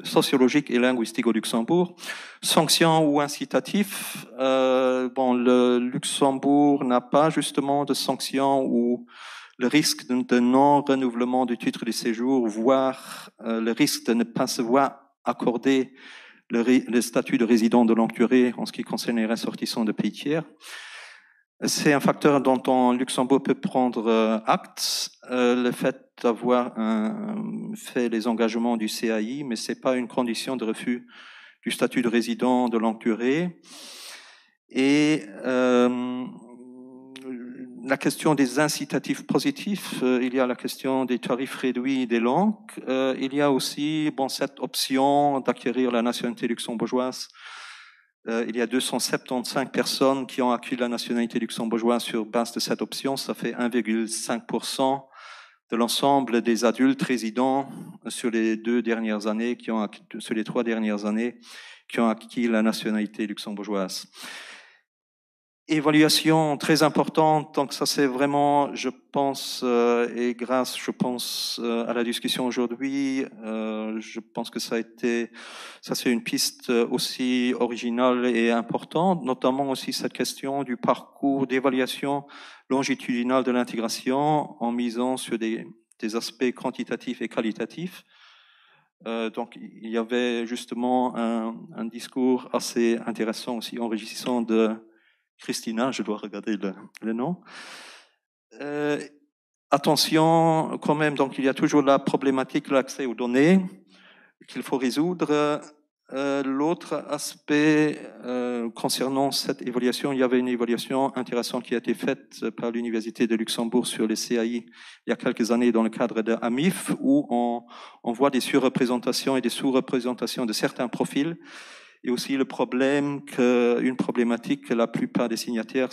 sociologiques et linguistiques au Luxembourg. Sanctions ou incitatifs, le Luxembourg n'a pas justement de sanctions ou le risque de non-renouvellement du titre de séjour, voire le risque de ne pas se voir accorder le statut de résident de longue durée en ce qui concerne les ressortissants de pays tiers. C'est un facteur dont Luxembourg peut prendre acte, le fait d'avoir fait les engagements du CAI, mais c'est pas une condition de refus du statut de résident de longue durée. Et la question des incitatifs positifs, il y a la question des tarifs réduits des langues, il y a aussi cette option d'acquérir la nationalité luxembourgeoise. Il y a 275 personnes qui ont acquis la nationalité luxembourgeoise sur base de cette option. Ça fait 1,5% de l'ensemble des adultes résidents sur les 3 dernières années qui ont acquis la nationalité luxembourgeoise. Évaluation très importante, donc ça c'est vraiment, je pense, et grâce, je pense, à la discussion aujourd'hui, je pense que ça c'est une piste aussi originale et importante, notamment aussi cette question du parcours d'évaluation longitudinale de l'intégration en misant sur des aspects quantitatifs et qualitatifs. Donc il y avait justement un discours assez intéressant aussi, enrichissant de Christina, je dois regarder le nom. Attention quand même, donc il y a toujours la problématique de l'accès aux données qu'il faut résoudre. L'autre aspect concernant cette évaluation, il y avait une évaluation intéressante qui a été faite par l'Université de Luxembourg sur les CAI il y a quelques années dans le cadre de AMIF, où on voit des surreprésentations et des sous-représentations de certains profils. Et aussi une problématique que la plupart des signataires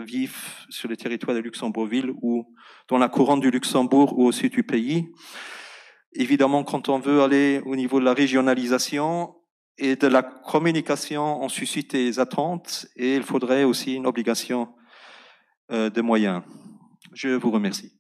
vivent sur le territoire de Luxembourgville ou dans la couronne du Luxembourg ou au sud du pays. Évidemment, quand on veut aller au niveau de la régionalisation et de la communication, on suscite des attentes et il faudrait aussi une obligation de moyens. Je vous remercie.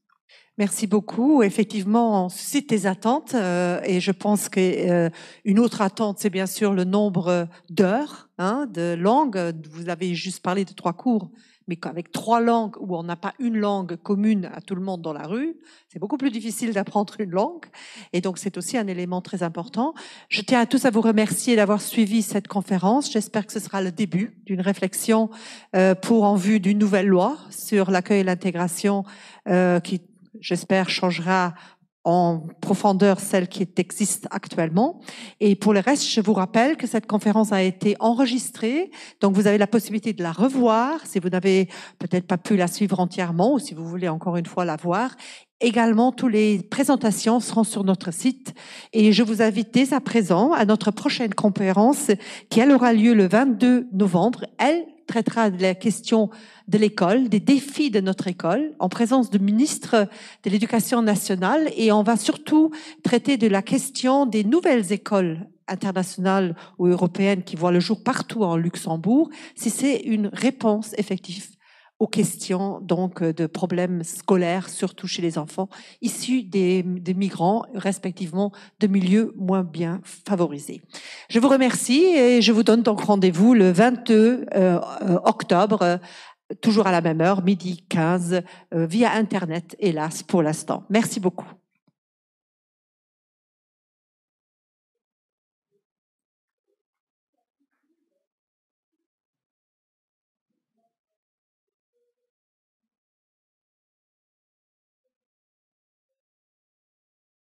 Merci beaucoup. Effectivement, on suscite des attentes et je pense qu'une autre attente, c'est bien sûr le nombre d'heures de langues. Vous avez juste parlé de 3 cours, mais qu'avec 3 langues où on n'a pas une langue commune à tout le monde dans la rue, c'est beaucoup plus difficile d'apprendre une langue. Et donc, c'est aussi un élément très important. Je tiens à tous à vous remercier d'avoir suivi cette conférence. J'espère que ce sera le début d'une réflexion en vue d'une nouvelle loi sur l'accueil et l'intégration qui, j'espère, changera en profondeur celle qui existe actuellement. Et pour le reste, je vous rappelle que cette conférence a été enregistrée, donc vous avez la possibilité de la revoir si vous n'avez peut-être pas pu la suivre entièrement ou si vous voulez encore une fois la voir. Également, toutes les présentations seront sur notre site et je vous invite dès à présent à notre prochaine conférence qui, elle, aura lieu le 22 novembre. Elle traitera de la question de l'école, des défis de notre école, en présence du ministre de l'Éducation nationale, et on va surtout traiter de la question des nouvelles écoles internationales ou européennes qui voient le jour partout en Luxembourg, si c'est une réponse effective aux questions donc de problèmes scolaires, surtout chez les enfants issus des migrants, respectivement de milieux moins bien favorisés. Je vous remercie et je vous donne donc rendez-vous le 22 octobre, toujours à la même heure, 12h15, via Internet, hélas, pour l'instant. Merci beaucoup.